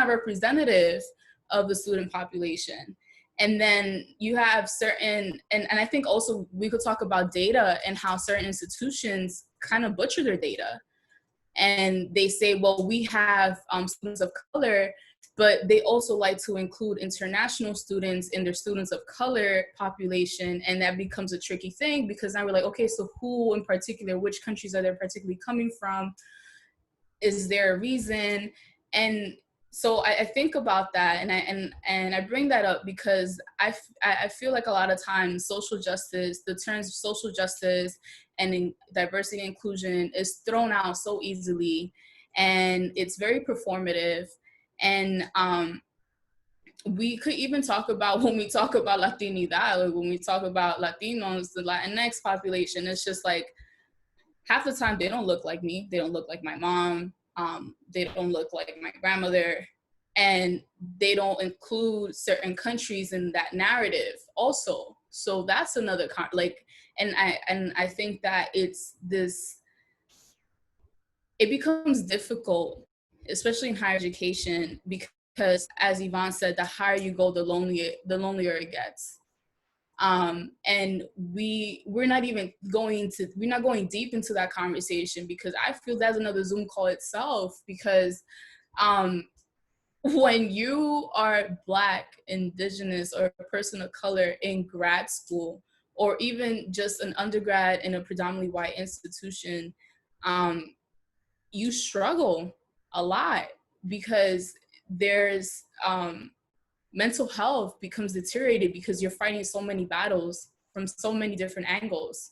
representative of the student population. And then you have certain, and I think also we could talk about data and how certain institutions kind of butcher their data. And they say, well, we have students of color, but they also like to include international students in their students of color population. And that becomes a tricky thing, because now we're like, okay, so who in particular, which countries are they particularly coming from? Is there a reason? And so I think about that, and I bring that up because I feel like a lot of times social justice, the terms social justice and diversity and inclusion is thrown out so easily, and it's very performative. And we could even talk about, when we talk about Latinidad, like when we talk about Latinos, the Latinx population, it's just like half the time they don't look like me, they don't look like my mom, they don't look like my grandmother, and they don't include certain countries in that narrative also. So that's another and I think that it becomes difficult, especially in higher education, because as Yvonne said, the higher you go, the lonelier it gets. And we're not going deep into that conversation, because I feel that's another Zoom call itself, because when you are Black, Indigenous, or a person of color in grad school, or even just an undergrad in a predominantly white institution, you struggle a lot, because there's mental health becomes deteriorated, because you're fighting so many battles from so many different angles,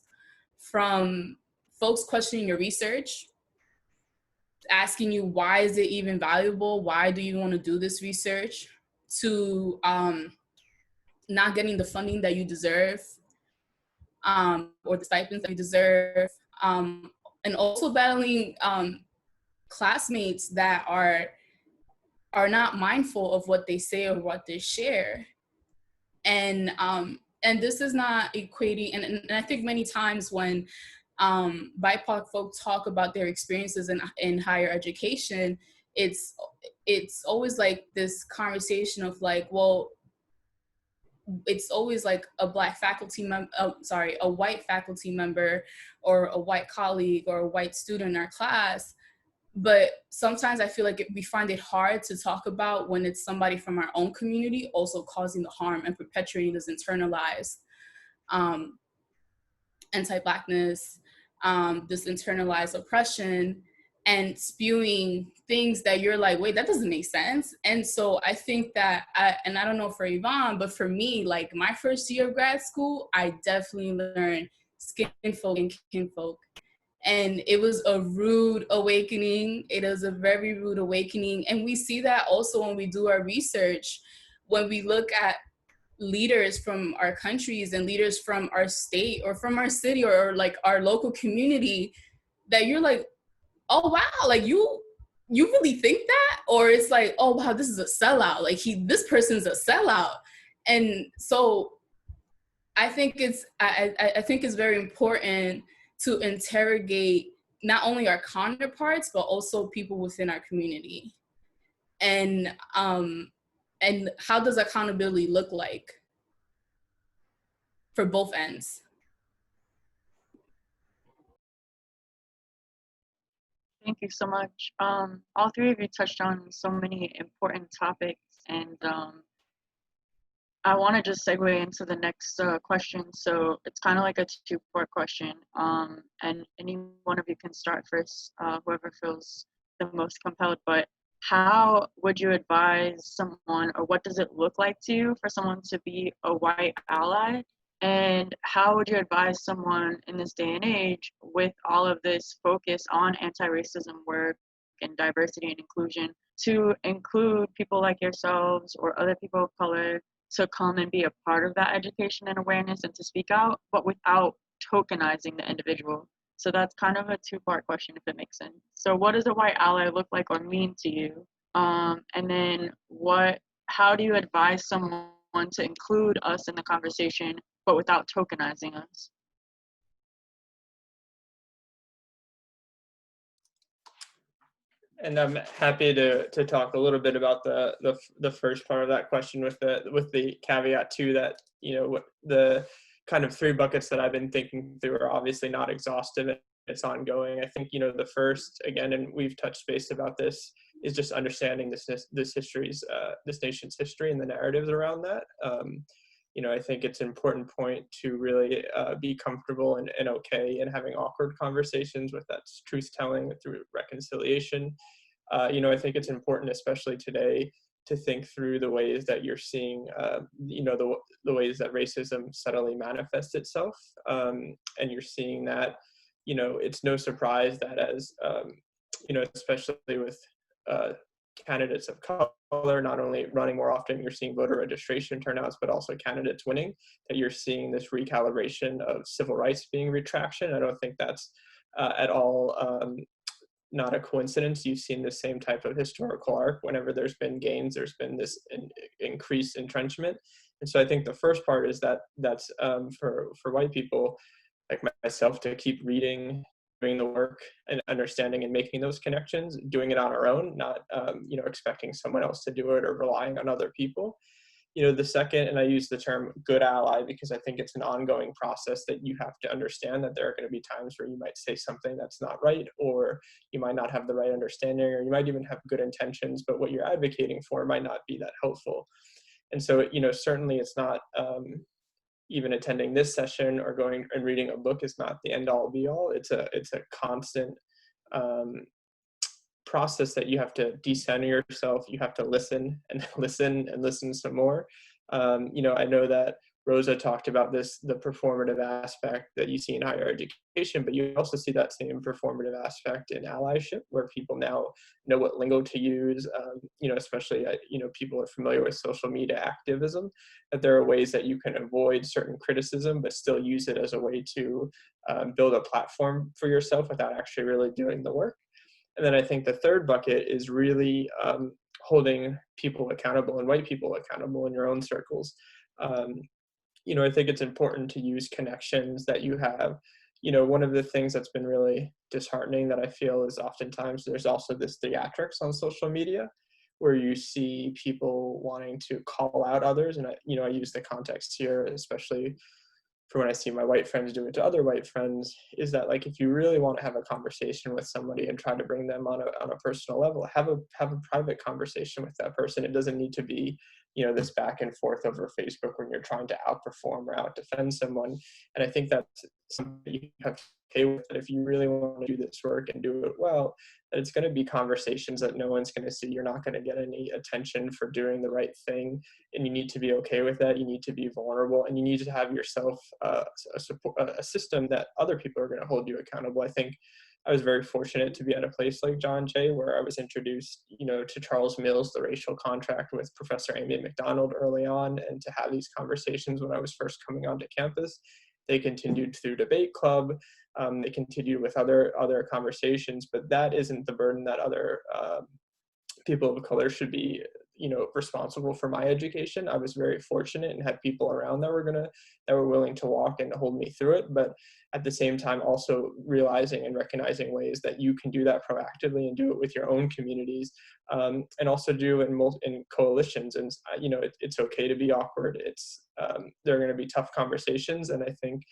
from folks questioning your research, asking you, why is it even valuable? Why do you want to do this research? To not getting the funding that you deserve, or the stipends that you deserve, and also battling classmates that are not mindful of what they say or what they share. And this is not equating, and I think many times when BIPOC folks talk about their experiences in higher education, it's always like this conversation of like, well, it's always like a Black faculty member, a white faculty member, or a white colleague, or a white student in our class. But sometimes I feel like we find it hard to talk about when it's somebody from our own community also causing the harm and perpetuating this internalized anti-Blackness, this internalized oppression, and spewing things that you're like, wait, that doesn't make sense. And so I think that, and I don't know for Yvonne, but for me, like my first year of grad school, I definitely learned skin folk and kinfolk. And it was a rude awakening. It is a very rude awakening. And we see that also when we do our research, when we look at leaders from our countries and leaders from our state or from our city or like our local community that you're like, oh wow, like you really think that? Or it's like, oh wow, this is a sellout, like this person's a sellout. And so I think I think it's very important to interrogate not only our counterparts but also people within our community. And how does accountability look like for both ends? Thank you so much. All three of you touched on so many important topics, and I want to just segue into the next question. So it's kind of like a two-part question, and any one of you can start first, whoever feels the most compelled. But how would you advise someone, or what does it look like to you for someone to be a white ally? And how would you advise someone in this day and age with all of this focus on anti-racism work and diversity and inclusion to include people like yourselves or other people of color to come and be a part of that education and awareness and to speak out, but without tokenizing the individual? So that's kind of a two-part question, if it makes sense. So what does a white ally look like or mean to you? And then how do you advise someone to include us in the conversation, but without tokenizing us? And I'm happy to talk a little bit about the first part of that question with the caveat too that, you know, the kind of three buckets that I've been thinking through are obviously not exhaustive. It's ongoing. I think, you know, the first, again, and we've touched base about this, is just understanding this nation's history and the narratives around that. You know, I think it's an important point to really be comfortable and okay in having awkward conversations with that truth telling through reconciliation. You know, I think it's important, especially today, to think through the ways that you're seeing, you know, the ways that racism subtly manifests itself. And you're seeing that, you know, it's no surprise that as, you know, especially with candidates of color not only running more often, you're seeing voter registration turnouts, but also candidates winning, that you're seeing this recalibration of civil rights being retraction. I don't think that's at all not a coincidence. You've seen the same type of historical arc. Whenever there's been gains, there's been this increased entrenchment. And so I think the first part is that's for white people like myself to keep reading, doing the work and understanding and making those connections, doing it on our own, not you know, expecting someone else to do it or relying on other people. You know, the second, and I use the term good ally because I think it's an ongoing process that you have to understand that there are going to be times where you might say something that's not right, or you might not have the right understanding, or you might even have good intentions, but what you're advocating for might not be that helpful. And so, you know, certainly it's not, even attending this session or going and reading a book is not the end all be all. It's a constant process that you have to decenter yourself. You have to listen and listen and listen some more. You know, I know that Rosa talked about this, the performative aspect that you see in higher education, but you also see that same performative aspect in allyship, where people now know what lingo to use, you know, especially, you know, people are familiar with social media activism, that there are ways that you can avoid certain criticism, but still use it as a way to build a platform for yourself without actually really doing the work. And then I think the third bucket is really holding people accountable and white people accountable in your own circles. You know, I think it's important to use connections that you have. You know, one of the things that's been really disheartening that I feel is oftentimes there's also this theatrics on social media where you see people wanting to call out others. And you know, I use the context here, especially for when I see my white friends do it to other white friends, is that like, if you really want to have a conversation with somebody and try to bring them on a personal level, have a private conversation with that person. It doesn't need to be, you know, this back and forth over Facebook when you're trying to outperform or outdefend someone. And I think that's something that you have to pay with, that if you really want to do this work and do it well, that it's going to be conversations that no one's going to see. You're not going to get any attention for doing the right thing. And you need to be okay with that. You need to be vulnerable, and you need to have yourself a system that other people are going to hold you accountable. I think I was very fortunate to be at a place like John Jay, where I was introduced, you know, to Charles Mills, The Racial Contract, with Professor Amy McDonald early on, and to have these conversations when I was first coming onto campus. They continued through debate club. They continued with other conversations, but that isn't the burden that other people of color should be, you know, responsible for my education. I was very fortunate and had people around that were willing to walk and hold me through it. But at the same time, also realizing and recognizing ways that you can do that proactively and do it with your own communities, and also do it in coalitions. And you know, it's okay to be awkward. There are going to be tough conversations, and I think,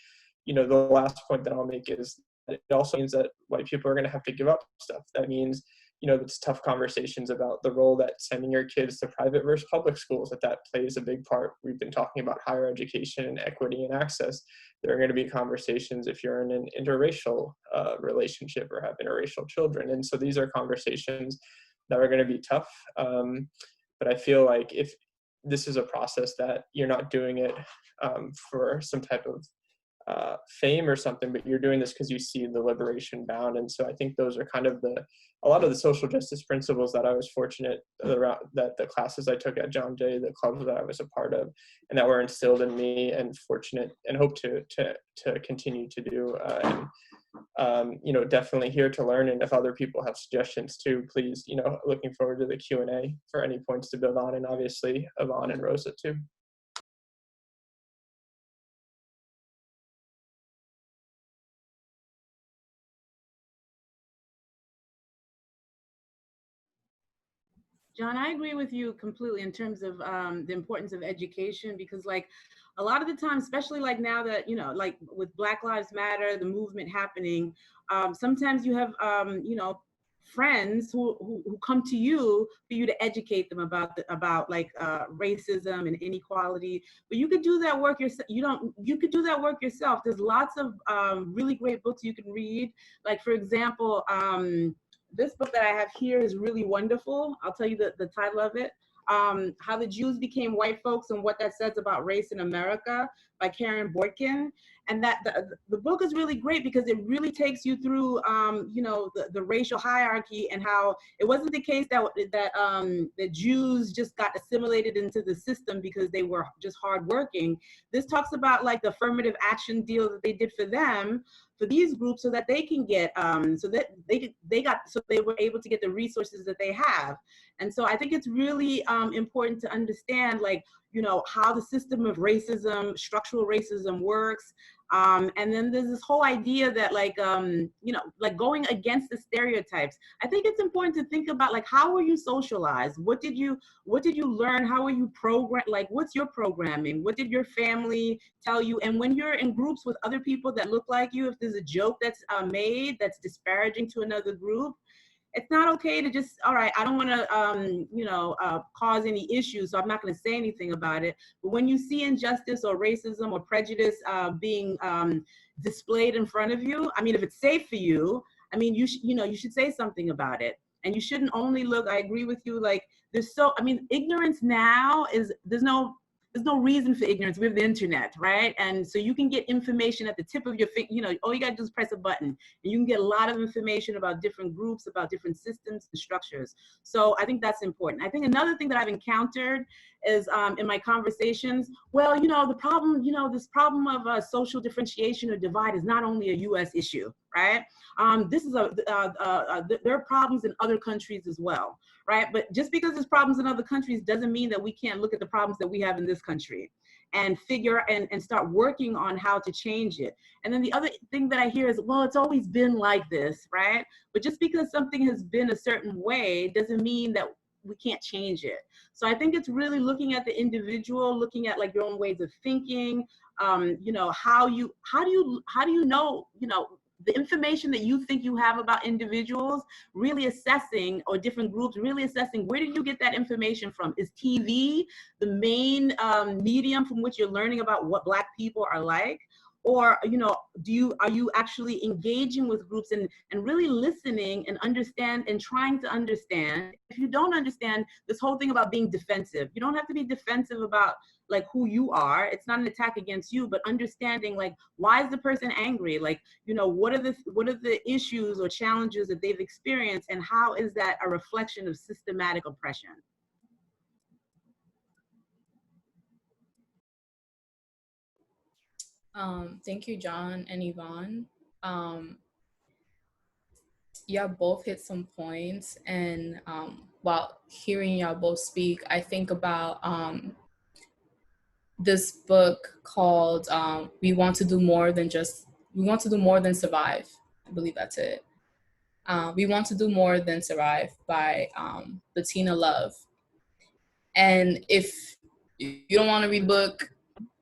you know, the last point that I'll make is that it also means that white people are going to have to give up stuff. That means, you know, it's tough conversations about the role that sending your kids to private versus public schools, that plays a big part. We've been talking about higher education and equity and access. There are going to be conversations if you're in an interracial relationship or have interracial children. And so these are conversations that are going to be tough. But I feel like if this is a process that you're not doing it for some type of fame or something, but you're doing this because you see the liberation bound. And so I think those are kind of a lot of the social justice principles that I was fortunate that the classes I took at John Jay, the clubs that I was a part of, and that were instilled in me, and fortunate and hope to continue to do. You know, definitely here to learn. And if other people have suggestions too, please, you know, looking forward to the Q&A for any points to build on, and obviously Yvonne and Rosa too. John, I agree with you completely in terms of the importance of education, because like a lot of the time, especially like now that, you know, like with Black Lives Matter, the movement happening, sometimes you have, you know, friends who come to you for you to educate them about racism and inequality. But you could do that work yourself. You could do that work yourself. There's lots of really great books you can read. Like, for example, this book that I have here is really wonderful. I'll tell you the title of it. How the Jews Became White Folks and What That Says About Race in America by Karen Bortkin. And that the book is really great because it really takes you through, you know, the racial hierarchy, and how it wasn't the case that the Jews just got assimilated into the system because they were just hardworking. This talks about like the affirmative action deal that they did for them, for these groups, so that they can get, so that they were able to get the resources that they have. And so I think it's really important to understand, like, you know, how the system of racism, structural racism works. And then there's this whole idea that like, you know, like going against the stereotypes. I think it's important to think about like, how were you socialized? What did you learn? How were you programmed? Like, what's your programming? What did your family tell you? And when you're in groups with other people that look like you, if there's a joke that's made that's disparaging to another group, it's not okay to just, all right, I don't want to, you know, cause any issues, so I'm not going to say anything about it. But when you see injustice or racism or prejudice being displayed in front of you, I mean, if it's safe for you, I mean, you should say something about it. And you shouldn't only look, I agree with you, like ignorance now there's no reason for ignorance. We have the internet, right? And so you can get information at the tip of your finger. You know, all you gotta do is press a button, and you can get a lot of information about different groups, about different systems and structures. So I think that's important. I think another thing that I've encountered is in my conversations, well, you know, the problem, you know, this problem of social differentiation or divide is not only a US issue, right? This is there are problems in other countries as well, right? But just because there's problems in other countries doesn't mean that we can't look at the problems that we have in this country and figure and start working on how to change it. And then the other thing that I hear is, well, it's always been like this, right? But just because something has been a certain way doesn't mean that we can't change it. So I think it's really looking at the individual, looking at like your own ways of thinking, you know, how do you know, you know, the information that you think you have about individuals, really assessing, or different groups, really assessing, where did you get that information from? Is TV the main medium from which you're learning about what Black people are like? Or, you know, are you actually engaging with groups and really listening and understand and trying to understand? If you don't understand this whole thing about being defensive, you don't have to be defensive about like who you are. It's not an attack against you, but understanding like, why is the person angry? Like, you know, what are the issues or challenges that they've experienced, and how is that a reflection of systematic oppression? Thank you, John and Yvonne. Y'all both hit some points, and while hearing y'all both speak, I think about this book called We Want to Do More Than Survive. I believe that's it. We Want to Do More Than Survive by Bettina Love. And if you don't want to read the book,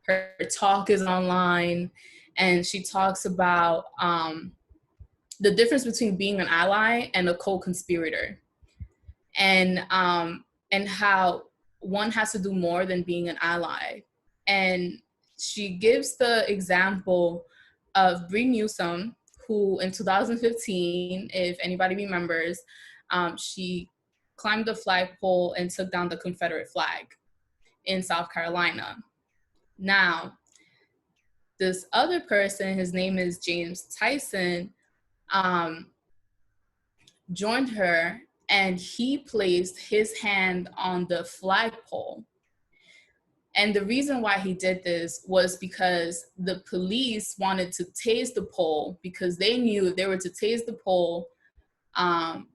her talk is online, and she talks about the difference between being an ally and a co-conspirator, and how one has to do more than being an ally. And she gives the example of Bree Newsom, who in 2015, if anybody remembers, she climbed the flagpole and took down the Confederate flag in South Carolina. Now, this other person, his name is James Tyson, joined her, and he placed his hand on the flagpole. And the reason why he did this was because the police wanted to tase the pole, because they knew if they were to tase the pole,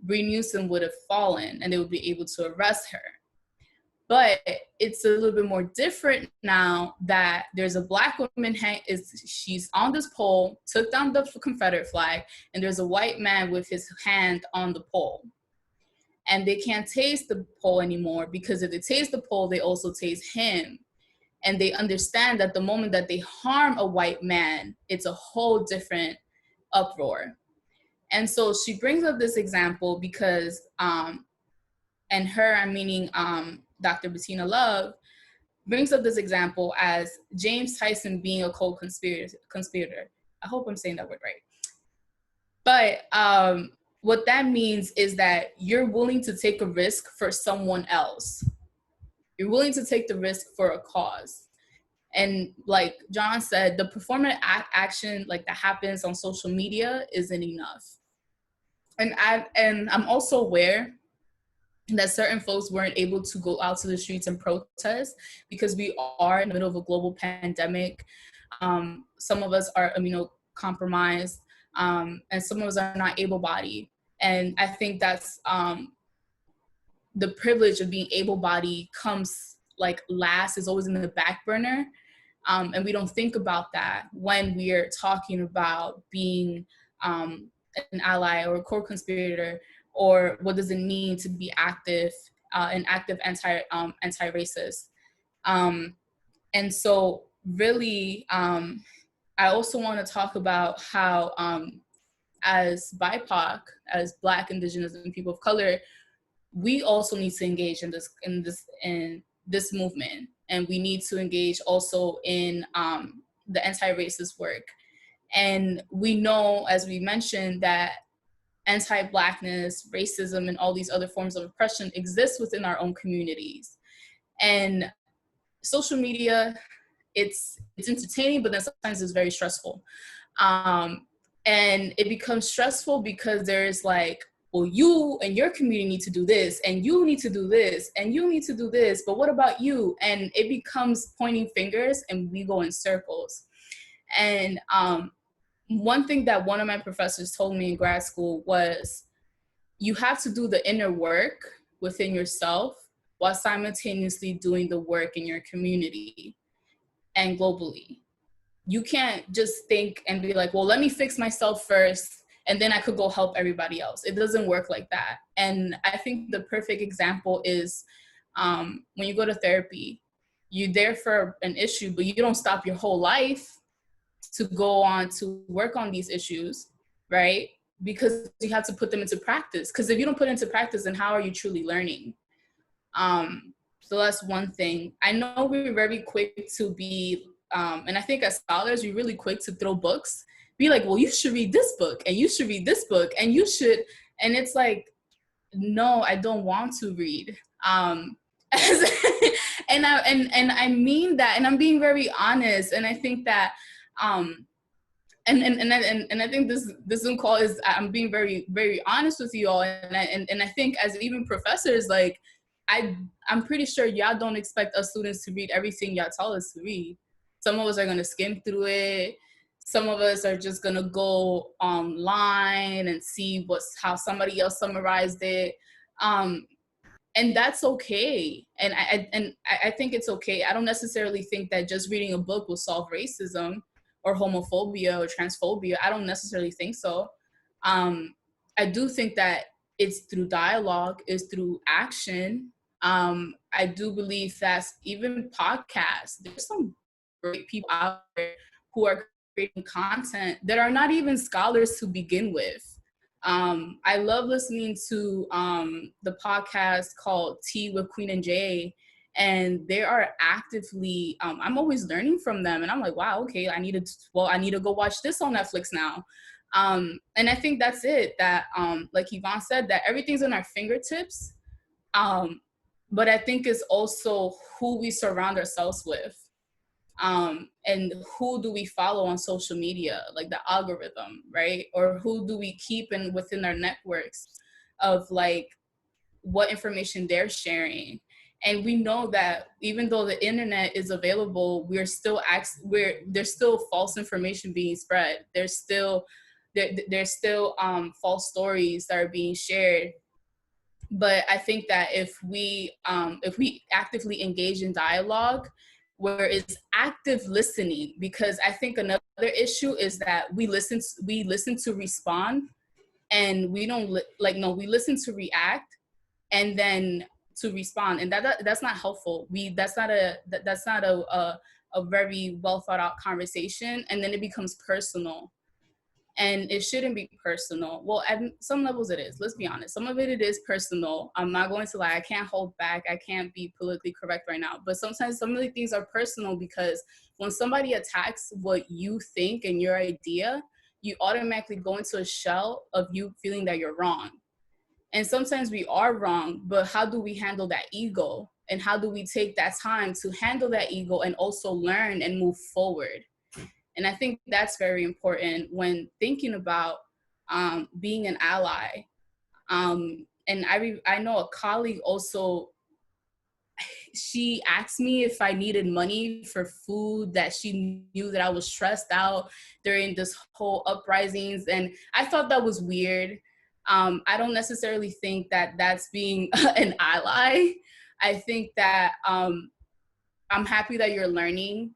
Bree Newsom would have fallen and they would be able to arrest her. But it's a little bit more different now that there's a Black woman, she's on this pole, took down the Confederate flag, and there's a white man with his hand on the pole. And they can't tase the pole anymore, because if they tase the pole, they also tase him. And they understand that the moment that they harm a white man, it's a whole different uproar. And so she brings up this example because, and her, I'm meaning Dr. Bettina Love, brings up this example as James Tyson being a co-conspirator. I hope I'm saying that word right. But what that means is that you're willing to take a risk for someone else. You're willing to take the risk for a cause. And like John said, the performative action like that happens on social media isn't enough. And I'm also aware that certain folks weren't able to go out to the streets and protest because we are in the middle of a global pandemic. Some of us are immunocompromised, and some of us are not able-bodied. And I think that's the privilege of being able-bodied comes like last, is always in the back burner. And we don't think about that when we are talking about being an ally or a co-conspirator, or what does it mean to be active, an active anti-racist. And so really, I also want to talk about how as BIPOC, as Black, Indigenous, and people of color, we also need to engage in this movement, and we need to engage also in the anti-racist work. And we know, as we mentioned, that anti-Blackness, racism, and all these other forms of oppression exist within our own communities. And social media, it's entertaining, but then sometimes it's very stressful. And it becomes stressful because there's like, well, you and your community need to do this, and you need to do this, and you need to do this, but what about you? And it becomes pointing fingers, and we go in circles. And one thing that one of my professors told me in grad school was, you have to do the inner work within yourself while simultaneously doing the work in your community and globally. You can't just think and be like, well, let me fix myself first, and then I could go help everybody else. It doesn't work like that. And I think the perfect example is when you go to therapy, you're there for an issue, but you don't stop your whole life to go on to work on these issues, right? Because you have to put them into practice. Because if you don't put it into practice, then how are you truly learning? So that's one thing. I know we're very quick to be, and I think as scholars, we're really quick to throw books, be like, well, you should read this book, and you should read this book, and you should, and it's like, no, I don't want to read. and I mean that, and I'm being very honest. And I think that, and I think this Zoom call is, I'm being very, very honest with you all. And I think as even professors, like, I'm pretty sure y'all don't expect us students to read everything y'all tell us to read. Some of us are gonna skim through it. Some of us are just gonna go online and see how somebody else summarized it. And that's okay. And I think it's okay. I don't necessarily think that just reading a book will solve racism or homophobia or transphobia. I don't necessarily think so. I do think that it's through dialogue, it's through action. I do believe that even podcasts, there's some great people out there who are creating content that are not even scholars to begin with. I love listening to the podcast called Tea with Queen and Jay, and they are actively, I'm always learning from them, and I'm like, wow, okay, I need to go watch this on Netflix now. And I think that's it, that like Yvonne said, that everything's in our fingertips, but I think it's also who we surround ourselves with. And who do we follow on social media, like the algorithm, right? Or who do we keep within our networks of like what information they're sharing? And we know that even though the internet is available, there's still false information being spread. There's still false stories that are being shared. But I think that if we actively engage in dialogue, where it's active listening, because I think another issue is that we listen to respond, and we don't we listen to react and then to respond, and that's not helpful. That's not a very well thought out conversation, and then it becomes personal. And it shouldn't be personal. Well, at some levels it is, let's be honest. Some of it is personal. I'm not going to lie, I can't hold back. I can't be politically correct right now. But sometimes some of the things are personal, because when somebody attacks what you think and your idea, you automatically go into a shell of you feeling that you're wrong. And sometimes we are wrong, but how do we handle that ego? And how do we take that time to handle that ego and also learn and move forward? And I think that's very important when thinking about being an ally. And I know a colleague also, she asked me if I needed money for food, that she knew that I was stressed out during this whole uprisings. And I thought that was weird. I don't necessarily think that that's being an ally. I think that I'm happy that you're learning.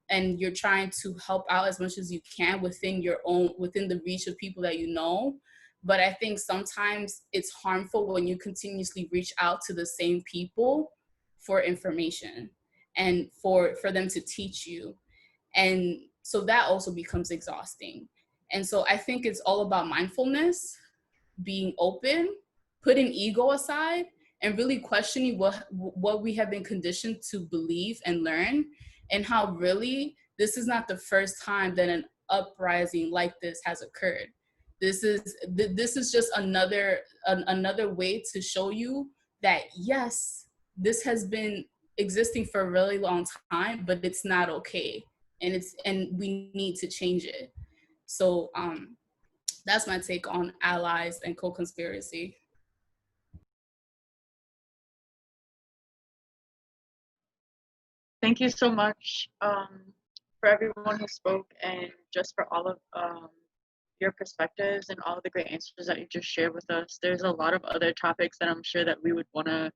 And you're trying to help out as much as you can within the reach of people that you know. But I think sometimes it's harmful when you continuously reach out to the same people for information and for them to teach you. And so that also becomes exhausting. And so I think it's all about mindfulness, being open, putting ego aside, and really questioning what we have been conditioned to believe and learn, and how really this is not the first time that an uprising like this has occurred. This is just another way to show you that yes, this has been existing for a really long time, but it's not okay, and we need to change it. So that's my take on allies and co-conspiracy. Thank you so much for everyone who spoke, and just for all of your perspectives and all of the great answers that you just shared with us. There's a lot of other topics that I'm sure that we would want to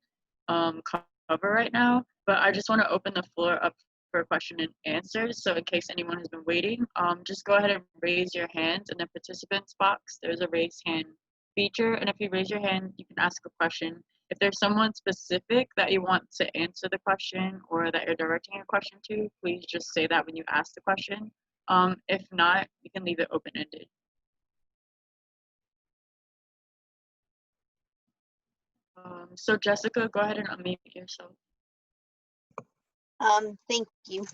cover right now, but I just want to open the floor up for question and answers. So in case anyone has been waiting, just go ahead and raise your hands in the participants box. There's a raise hand feature, and if you raise your hand, you can ask a question. If there's someone specific that you want to answer the question or that you're directing a question to, please just say that when you ask the question. If not, you can leave it open-ended. So Jessica, go ahead and unmute yourself. Thank you.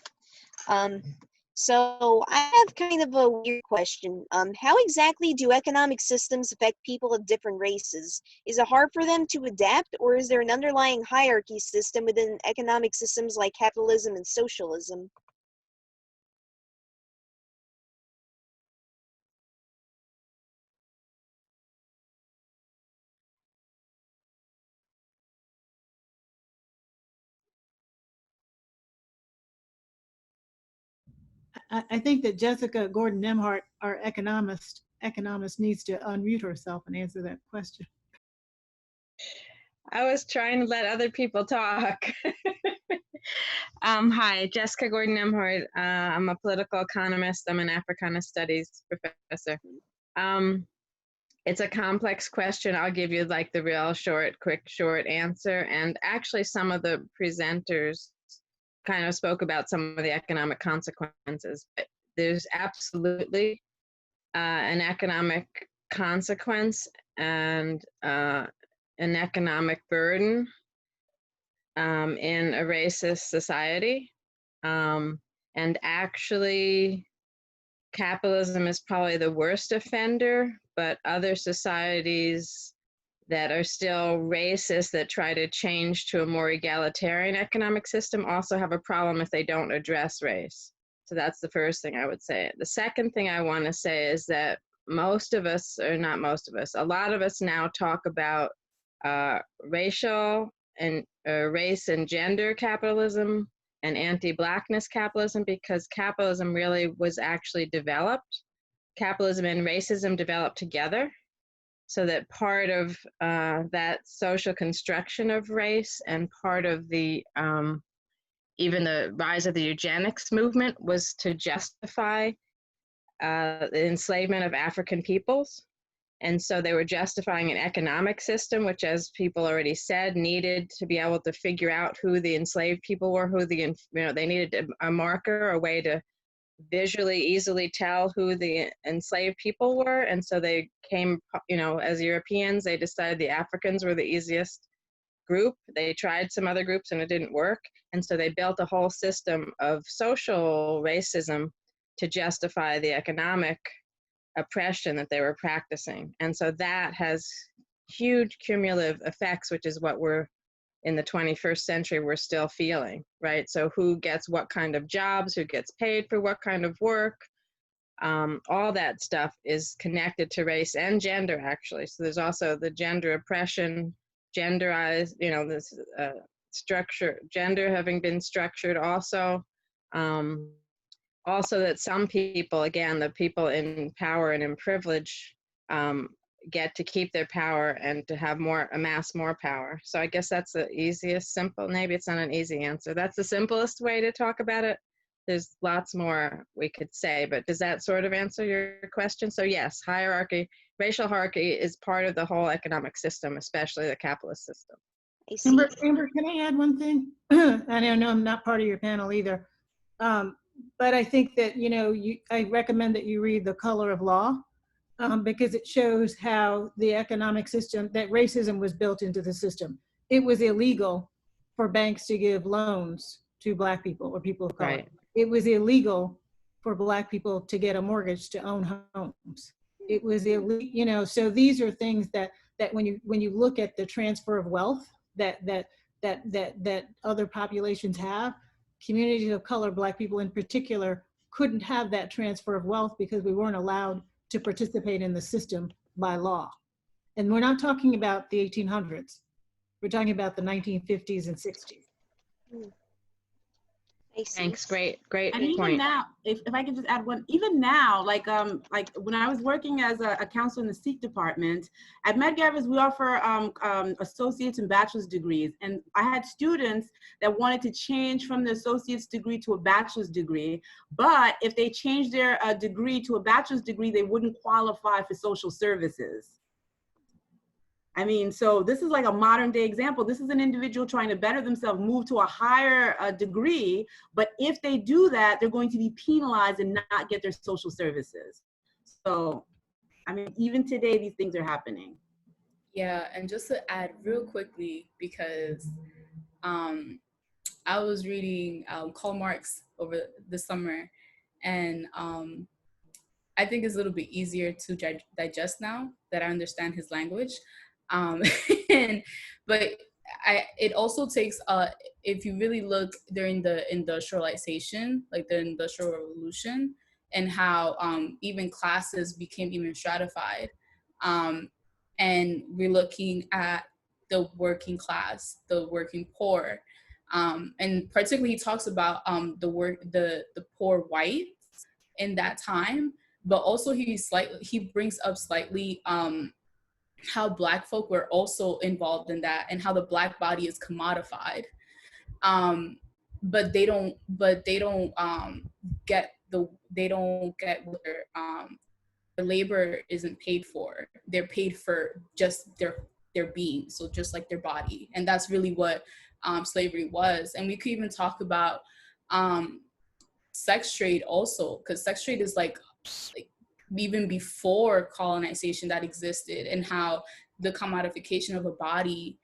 So I have kind of a weird question. How exactly do economic systems affect people of different races? Is it hard for them to adapt, or is there an underlying hierarchy system within economic systems like capitalism and socialism? I think that Jessica Gordon Nemhart, our economist, needs to unmute herself and answer that question. I was trying to let other people talk. Hi, Jessica Gordon Nemhart. I'm a political economist. I'm an Africana Studies professor. It's a complex question. I'll give you like the real quick short answer. And actually some of the presenters kind of spoke about some of the economic consequences. But there's absolutely an economic consequence and an economic burden in a racist society. And actually, capitalism is probably the worst offender, but other societies that are still racist that try to change to a more egalitarian economic system also have a problem if they don't address race. So that's the first thing I would say. The second thing I want to say is that most of us, or not most of us, a lot of us now talk about racial and race and gender capitalism and anti-Blackness capitalism, because capitalism really was actually developed. Capitalism and racism developed together, so that part of that social construction of race and part of the even the rise of the eugenics movement was to justify the enslavement of African peoples. And so they were justifying an economic system, which, as people already said, needed to be able to figure out who the enslaved people were, they needed a marker, a way to visually easily tell who the enslaved people were. And so they came, as Europeans, they decided the Africans were the easiest group. They tried some other groups and it didn't work. And so they built a whole system of social racism to justify the economic oppression that they were practicing. And so that has huge cumulative effects, which is what we're in the 21st century, we're still feeling, right? So who gets what kind of jobs, who gets paid for what kind of work, all that stuff is connected to race and gender, actually. So there's also the gender oppression, genderized, this structure, gender having been structured also. Also that some people, again, the people in power and in privilege, get to keep their power and to have amass more power. So I guess that's the easiest, simple, maybe it's not an easy answer. That's the simplest way to talk about it. There's lots more we could say, but does that sort of answer your question? So yes, hierarchy, racial hierarchy is part of the whole economic system, especially the capitalist system. I see. Amber, can I add one thing? I know I'm not part of your panel either. But I think that, I recommend that you read The Color of Law, because it shows how the economic system, that racism was built into the system. It was illegal for banks to give loans to Black people or people of color. Right. It was illegal for Black people to get a mortgage to own homes. It was illegal, so these are things that when you look at the transfer of wealth that other populations have, communities of color, Black people in particular, couldn't have that transfer of wealth because we weren't allowed to participate in the system by law. And we're not talking about the 1800s. We're talking about the 1950s and 60s. I see. Thanks, great And even point. now, if I could just add one, even now, like when I was working as a counselor in the Sikh department, at Medgar we offer associate's and bachelor's degrees. And I had students that wanted to change from the associate's degree to a bachelor's degree. But if they changed their degree to a bachelor's degree, they wouldn't qualify for social services. I mean, so this is like a modern day example. This is an individual trying to better themselves, move to a higher degree. But if they do that, they're going to be penalized and not get their social services. So, I mean, even today, these things are happening. Yeah, and just to add real quickly, because I was reading Karl Marx over the summer, And I think it's a little bit easier to digest now that I understand his language. Um, and, but it also takes, if you really look during the industrialization, like the Industrial Revolution, and how even classes became even stratified. And we're looking at the working class, the working poor. And particularly he talks about the poor white in that time, but also he brings up slightly how Black folk were also involved in that, and how the Black body is commodified. But they don't get what their labor isn't paid for. They're paid for just their being, so just like their body, and that's really what slavery was. And we could even talk about sex trade also, because sex trade is like even before colonization that existed, and how the commodification of a body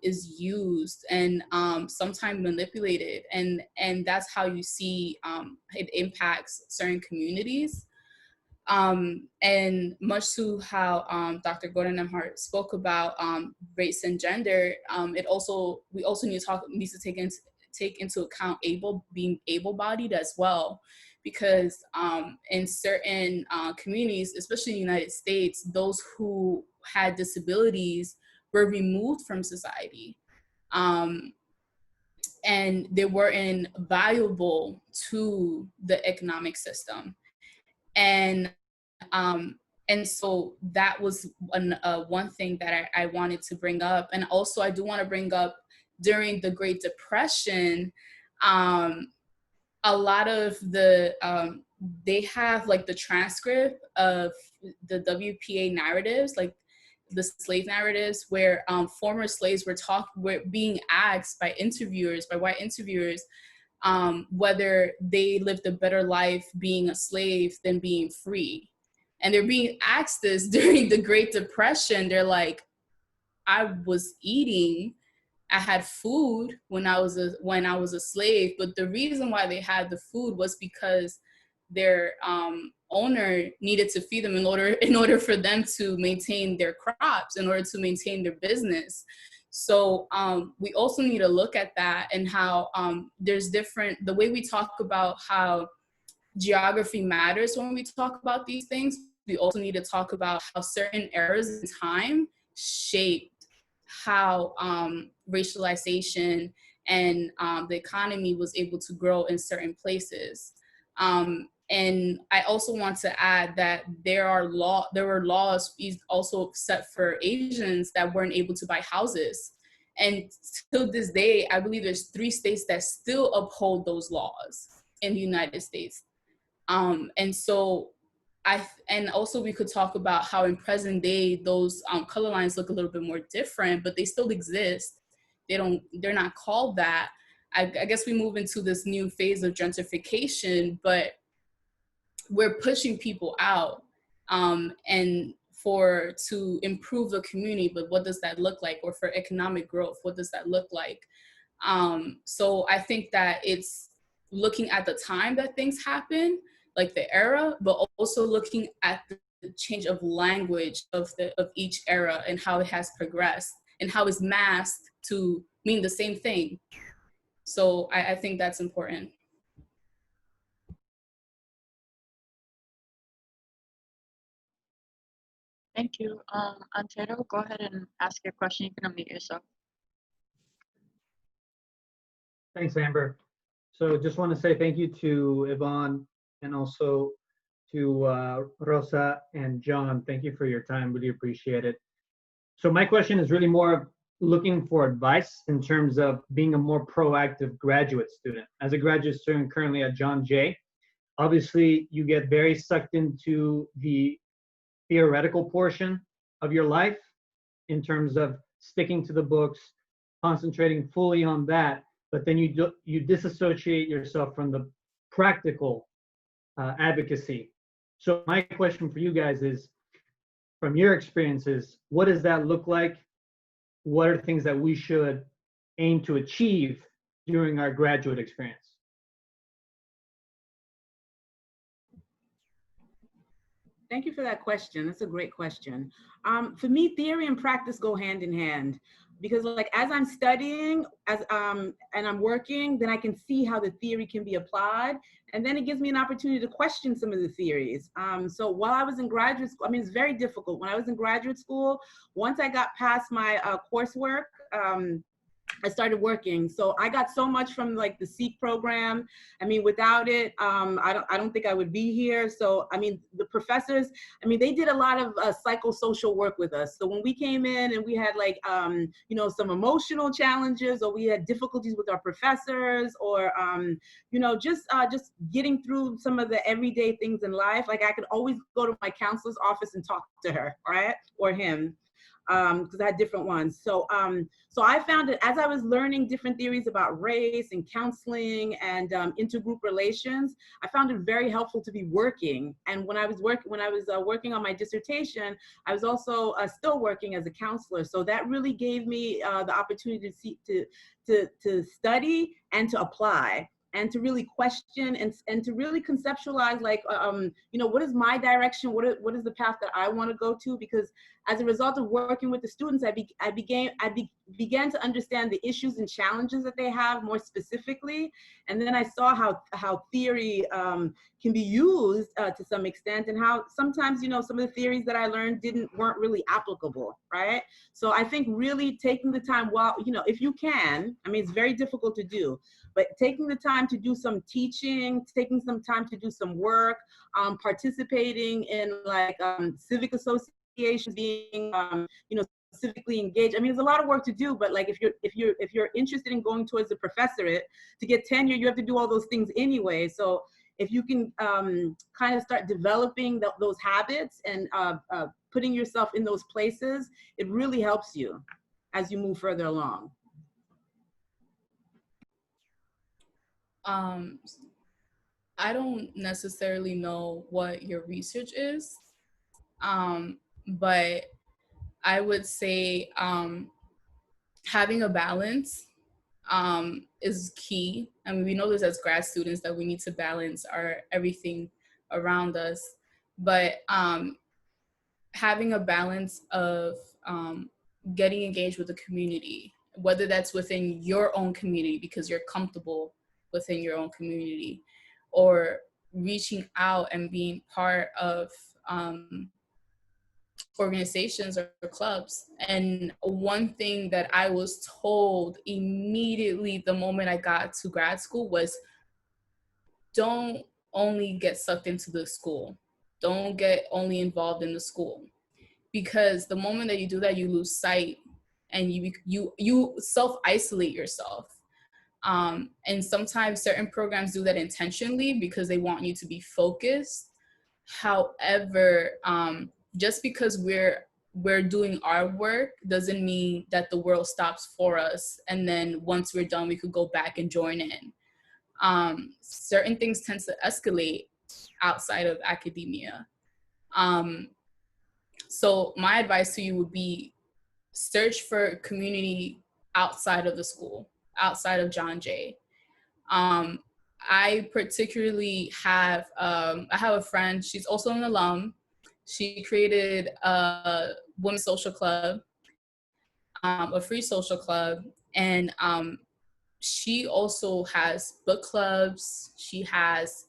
is used and sometimes manipulated, and that's how you see it impacts certain communities. And much to how Dr. Gordon Nemhart spoke about race and gender, we also need to take into account being able-bodied as well, because in certain communities, especially in the United States, those who had disabilities were removed from society, and they weren't valuable to the economic system. And so that was one thing that I wanted to bring up. And also I do want to bring up, during the Great Depression, a lot of the, they have like the transcript of the WPA narratives, like the slave narratives, where former slaves were being asked by white interviewers, whether they lived a better life being a slave than being free. And they're being asked this during the Great Depression. They're like, I was eating, I had food when I was a slave, but the reason why they had the food was because their owner needed to feed them in order for them to maintain their crops, in order to maintain their business. So we also need to look at that, and how there's the way we talk about how geography matters when we talk about these things. We also need to talk about how certain eras in time shaped how racialization and the economy was able to grow in certain places. And I also want to add that there were laws also set for Asians that weren't able to buy houses. And till this day, I believe there's 3 states that still uphold those laws in the United States. And so and also we could talk about how in present day, those color lines look a little bit more different, but they still exist. They're not called that. I guess we move into this new phase of gentrification, but we're pushing people out and to improve the community, but what does that look like? Or for economic growth, what does that look like? So I think that it's looking at the time that things happen, like the era, but also looking at the change of language of each era, and how it has progressed, and how it's masked to mean the same thing. So I think that's important. Thank you. Antero, go ahead and ask your question. You can unmute yourself. Thanks, Amber. So just want to say thank you to Yvonne, and also to Rosa and John. Thank you for your time. Really appreciate it. So my question is really more looking for advice in terms of being a more proactive graduate student. As a graduate student currently at John Jay, obviously you get very sucked into the theoretical portion of your life in terms of sticking to the books, concentrating fully on that, but then you disassociate yourself from the practical advocacy. So my question for you guys is, from your experiences, what does that look like? What are things that we should aim to achieve during our graduate experience? Thank you for that question. That's a great question. For me, theory and practice go hand in hand, because like as I'm studying and I'm working, then I can see how the theory can be applied, and then it gives me an opportunity to question some of the theories. So while I was in graduate school, I mean, it's very difficult. When I was in graduate school, once I got past my coursework, I started working. So I got so much from like the SEEK program. I mean, without it, I don't think I would be here. So, I mean, the professors, I mean, they did a lot of psychosocial work with us. So when we came in and we had like, you know, some emotional challenges, or we had difficulties with our professors, or, you know, just getting through some of the everyday things in life, like I could always go to my counselor's office and talk to her, right? Or him. Because I had different ones. So I found that as I was learning different theories about race and counseling and intergroup relations, I found it very helpful to be working. And when I was working on my dissertation, I was also still working as a counselor. So that really gave me the opportunity to study and to apply, and to really question and to really conceptualize, like, you know, what is my direction? What is the path that I want to go to? Because as a result of working with the students, I began to understand the issues and challenges that they have more specifically. And then I saw how theory can be used to some extent, and how sometimes, you know, some of the theories that I learned weren't really applicable, right? So I think really taking the time, while, you know, if you can, I mean, it's very difficult to do, but taking the time to do some teaching, taking some time to do some work, participating in like civic associations, being you know, civically engaged. I mean, there's a lot of work to do, but like if you're interested in going towards the professorate to get tenure, you have to do all those things anyway. So if you can kind of start developing those habits and putting yourself in those places, it really helps you as you move further along. I don't necessarily know what your research is, but I would say having a balance is key. I mean, we know this as grad students, that we need to balance everything around us, but having a balance of getting engaged with the community, whether that's within your own community because you're comfortable within your own community, or reaching out and being part of organizations or clubs. And one thing that I was told immediately the moment I got to grad school was, don't only get sucked into the school. Don't get only involved in the school. Because the moment that you do that, you lose sight and you self-isolate yourself. And sometimes certain programs do that intentionally because they want you to be focused. However, just because we're doing our work doesn't mean that the world stops for us. And then once we're done, we could go back and join in. Certain things tend to escalate outside of academia. So my advice to you would be, search for community outside of the school, outside of John Jay. I particularly have, I have a friend, she's also an alum. She created a women's social club, a free social club. And she also has book clubs. She has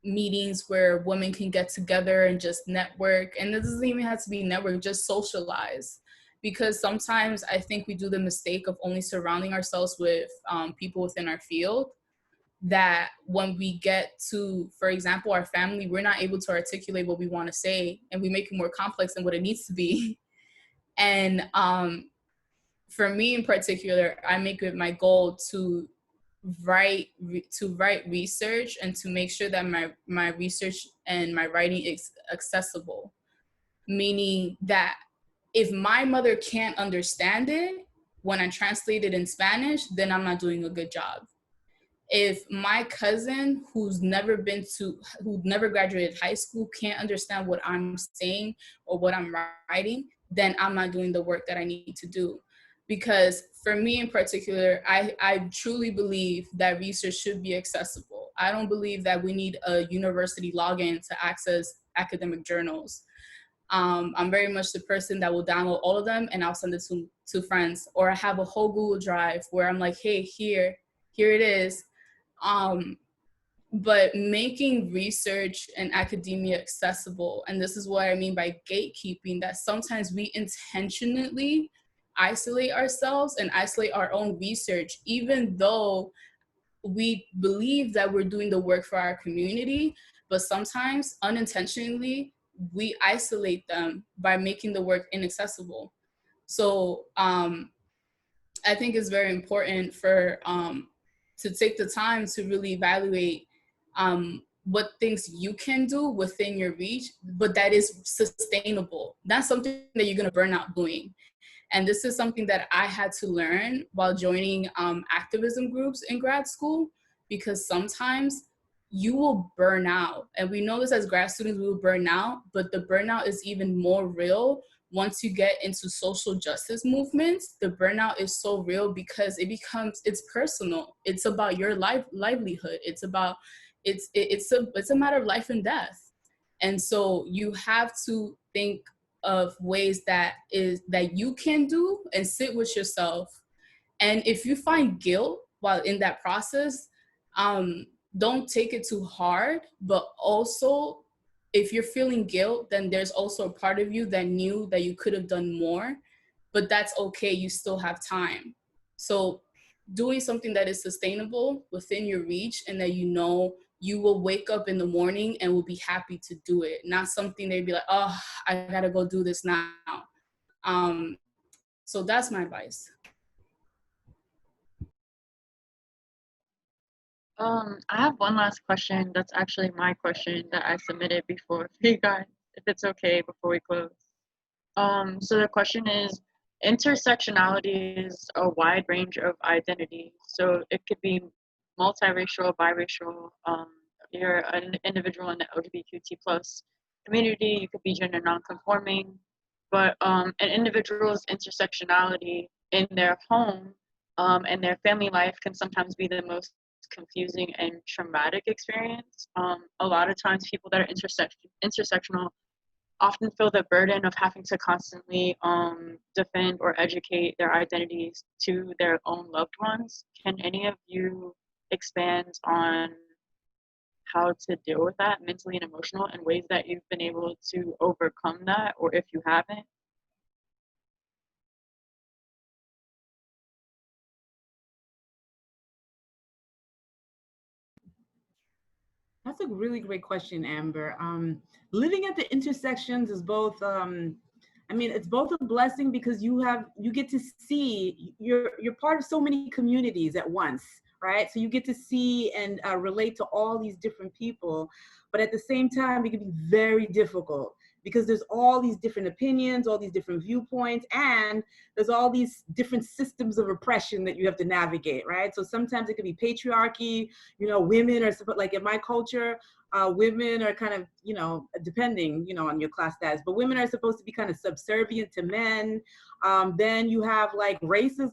meetings where women can get together and just network. And it doesn't even have to be network, just socialize. Because sometimes I think we do the mistake of only surrounding ourselves with people within our field, that when we get to, for example, our family, we're not able to articulate what we want to say, and we make it more complex than what it needs to be. And for me in particular, I make it my goal to write research and to make sure that my research and my writing is accessible. Meaning that if my mother can't understand it when I translate it in Spanish, then I'm not doing a good job. If my cousin who's never graduated high school can't understand what I'm saying or what I'm writing, then I'm not doing the work that I need to do. Because for me in particular, I truly believe that research should be accessible. I don't believe that we need a university login to access academic journals. I'm very much the person that will download all of them and I'll send it to friends, or I have a whole Google Drive where I'm like, hey, here it is. But making research and academia accessible, and this is what I mean by gatekeeping, that sometimes we intentionally isolate ourselves and isolate our own research, even though we believe that we're doing the work for our community, but sometimes unintentionally we isolate them by making the work inaccessible. So I think it's very important for to take the time to really evaluate what things you can do within your reach, but that is sustainable. That's something that you're gonna burn out doing. And this is something that I had to learn while joining activism groups in grad school, because sometimes you will burn out. And we know this as grad students, we will burn out, but the burnout is even more real once you get into social justice movements. The burnout is so real because it's personal. It's about your livelihood. It's about, it's a matter of life and death. And so you have to think of ways that you can do and sit with yourself. And if you find guilt while in that process, don't take it too hard, but also if you're feeling guilt, then there's also a part of you that knew that you could have done more, but that's okay, you still have time. So doing something that is sustainable within your reach and that you know you will wake up in the morning and will be happy to do it, not something they'd be like, oh, I gotta go do this now. So that's my advice. I have one last question. That's actually my question that I submitted before for you guys, if it's okay before we close. So the question is, intersectionality is a wide range of identities. So it could be multiracial, biracial, you're an individual in the LGBTQ plus community, you could be gender nonconforming, but an individual's intersectionality in their home and their family life can sometimes be the most confusing and traumatic experience. A lot of times people that are intersectional often feel the burden of having to constantly defend or educate their identities to their own loved ones. Can any of you expand on how to deal with that mentally and emotional and ways that you've been able to overcome that, or if you haven't? That's a really great question, Amber. Living at the intersections is both, it's both a blessing because you get to see, you're part of so many communities at once, right? So you get to see and relate to all these different people, but at the same time, it can be very difficult because there's all these different opinions, all these different viewpoints, and there's all these different systems of oppression that you have to navigate, right? So sometimes it could be patriarchy, women are, like in my culture, women are kind of, depending, on your class status, but women are supposed to be kind of subservient to men. Then you have like racism,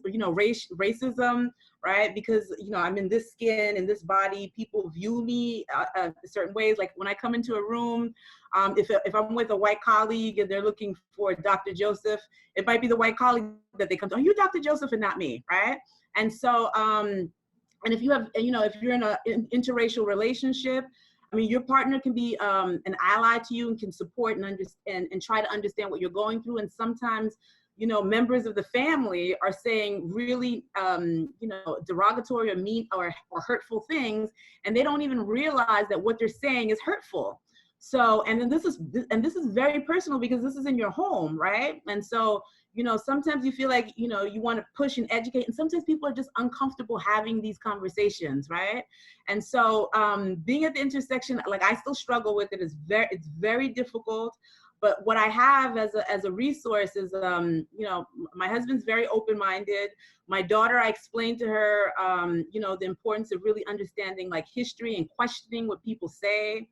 right? Because, I'm in this skin, in this body, people view me certain ways. Like when I come into a room, if I'm with a white colleague and they're looking for Dr. Joseph, it might be the white colleague that they come to, are you Dr. Joseph and not me, right? And so, and if you have, if you're in an interracial relationship, your partner can be an ally to you and can support and understand and try to understand what you're going through. And sometimes, members of the family are saying really, derogatory or mean or hurtful things, and they don't even realize that what they're saying is hurtful. So, and then this is very personal because this is in your home, right? And so, sometimes you feel like, you want to push and educate, and sometimes people are just uncomfortable having these conversations, right? And so, being at the intersection, like I still struggle with it. It's very difficult. But what I have as a resource is, my husband's very open-minded. My daughter, I explained to her, the importance of really understanding like history and questioning what people say.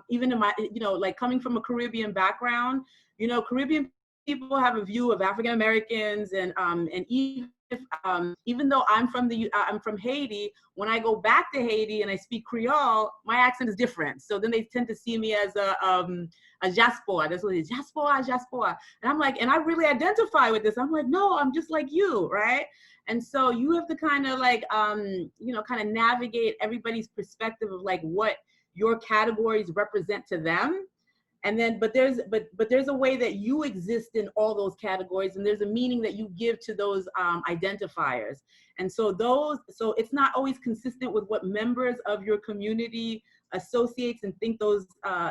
Even in my, like coming from a Caribbean background, Caribbean people have a view of African Americans and even if, even though I'm from Haiti, when I go back to Haiti and I speak Creole, my accent is different. So then they tend to see me as a diaspora. That's what it is, diaspora. And I'm like, and I really identify with this. I'm like, no, I'm just like you, right? And so you have to kind of like, you know, kind of navigate everybody's perspective of like what your categories represent to them. And then, but there's a way that you exist in all those categories, and there's a meaning that you give to those identifiers. And so so it's not always consistent with what members of your community associates and think those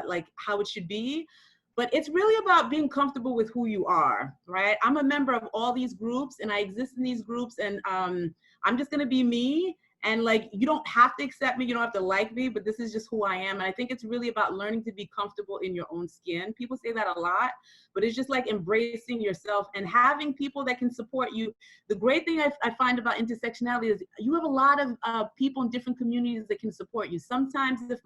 like how it should be. But it's really about being comfortable with who you are, right? I'm a member of all these groups and I exist in these groups, and I'm just gonna be me. And like, you don't have to accept me, you don't have to like me, but this is just who I am. And I think it's really about learning to be comfortable in your own skin. People say that a lot, but it's just like embracing yourself and having people that can support you. The great thing I find about intersectionality is you have a lot of people in different communities that can support you. Sometimes if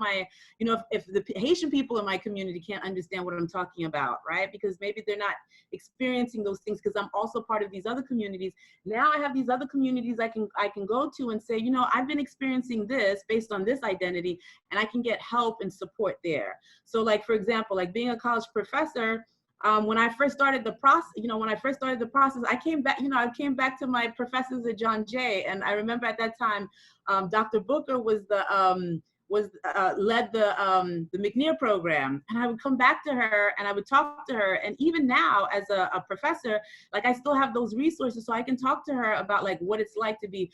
if the Haitian people in my community can't understand what I'm talking about, right? Because maybe they're not experiencing those things, because I'm also part of these other communities. Now I have these other communities I can go to and say, you know, I've been experiencing this based on this identity, and I can get help and support there. So like, for example, like being a college professor, when I first started the process, I came back to my professors at John Jay. And I remember at that time, Dr. Booker was led the McNair program, and I would come back to her and I would talk to her. And even now as a professor, like I still have those resources, so I can talk to her about like what it's like to be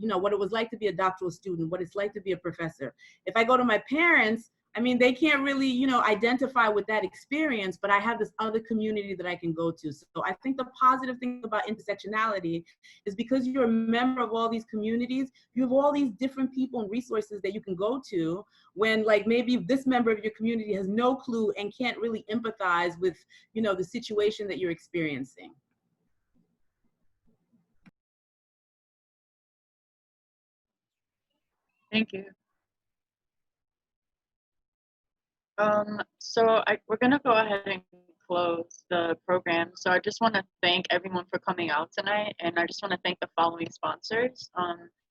what it was like to be a doctoral student, what it's like to be a professor. If I go to my parents, I mean, they can't really, identify with that experience, but I have this other community that I can go to. So I think the positive thing about intersectionality is because you're a member of all these communities, you have all these different people and resources that you can go to when like maybe this member of your community has no clue and can't really empathize with, the situation that you're experiencing. Thank you. So we're gonna go ahead and close the program. So I just want to thank everyone for coming out tonight, and I just want to thank the following sponsors: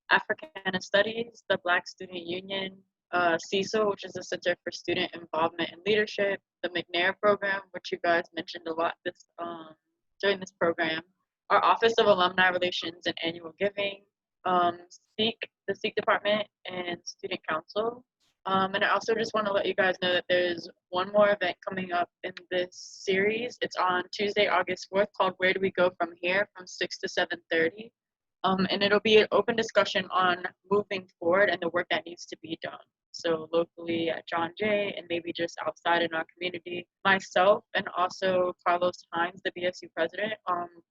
Africana Studies, the Black Student Union, CISO, which is the Center for Student Involvement and Leadership, the McNair program, which you guys mentioned a lot during this program, our Office of Alumni Relations and Annual Giving, the SEEK Department, and Student Council. And I also just want to let you guys know that there's one more event coming up in this series. It's on Tuesday, August 4th, called Where Do We Go From Here, from 6 to 7:30. And it'll be an open discussion on moving forward and the work that needs to be done. So locally at John Jay, and maybe just outside in our community. Myself and also Carlos Hines, the BSU president,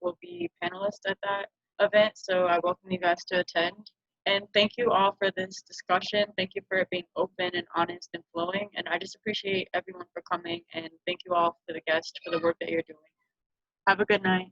will be panelists at that event. So I welcome you guys to attend. And thank you all for this discussion. Thank you for it being open and honest and flowing. And I just appreciate everyone for coming. And thank you all for the guests for the work that you're doing. Have a good night.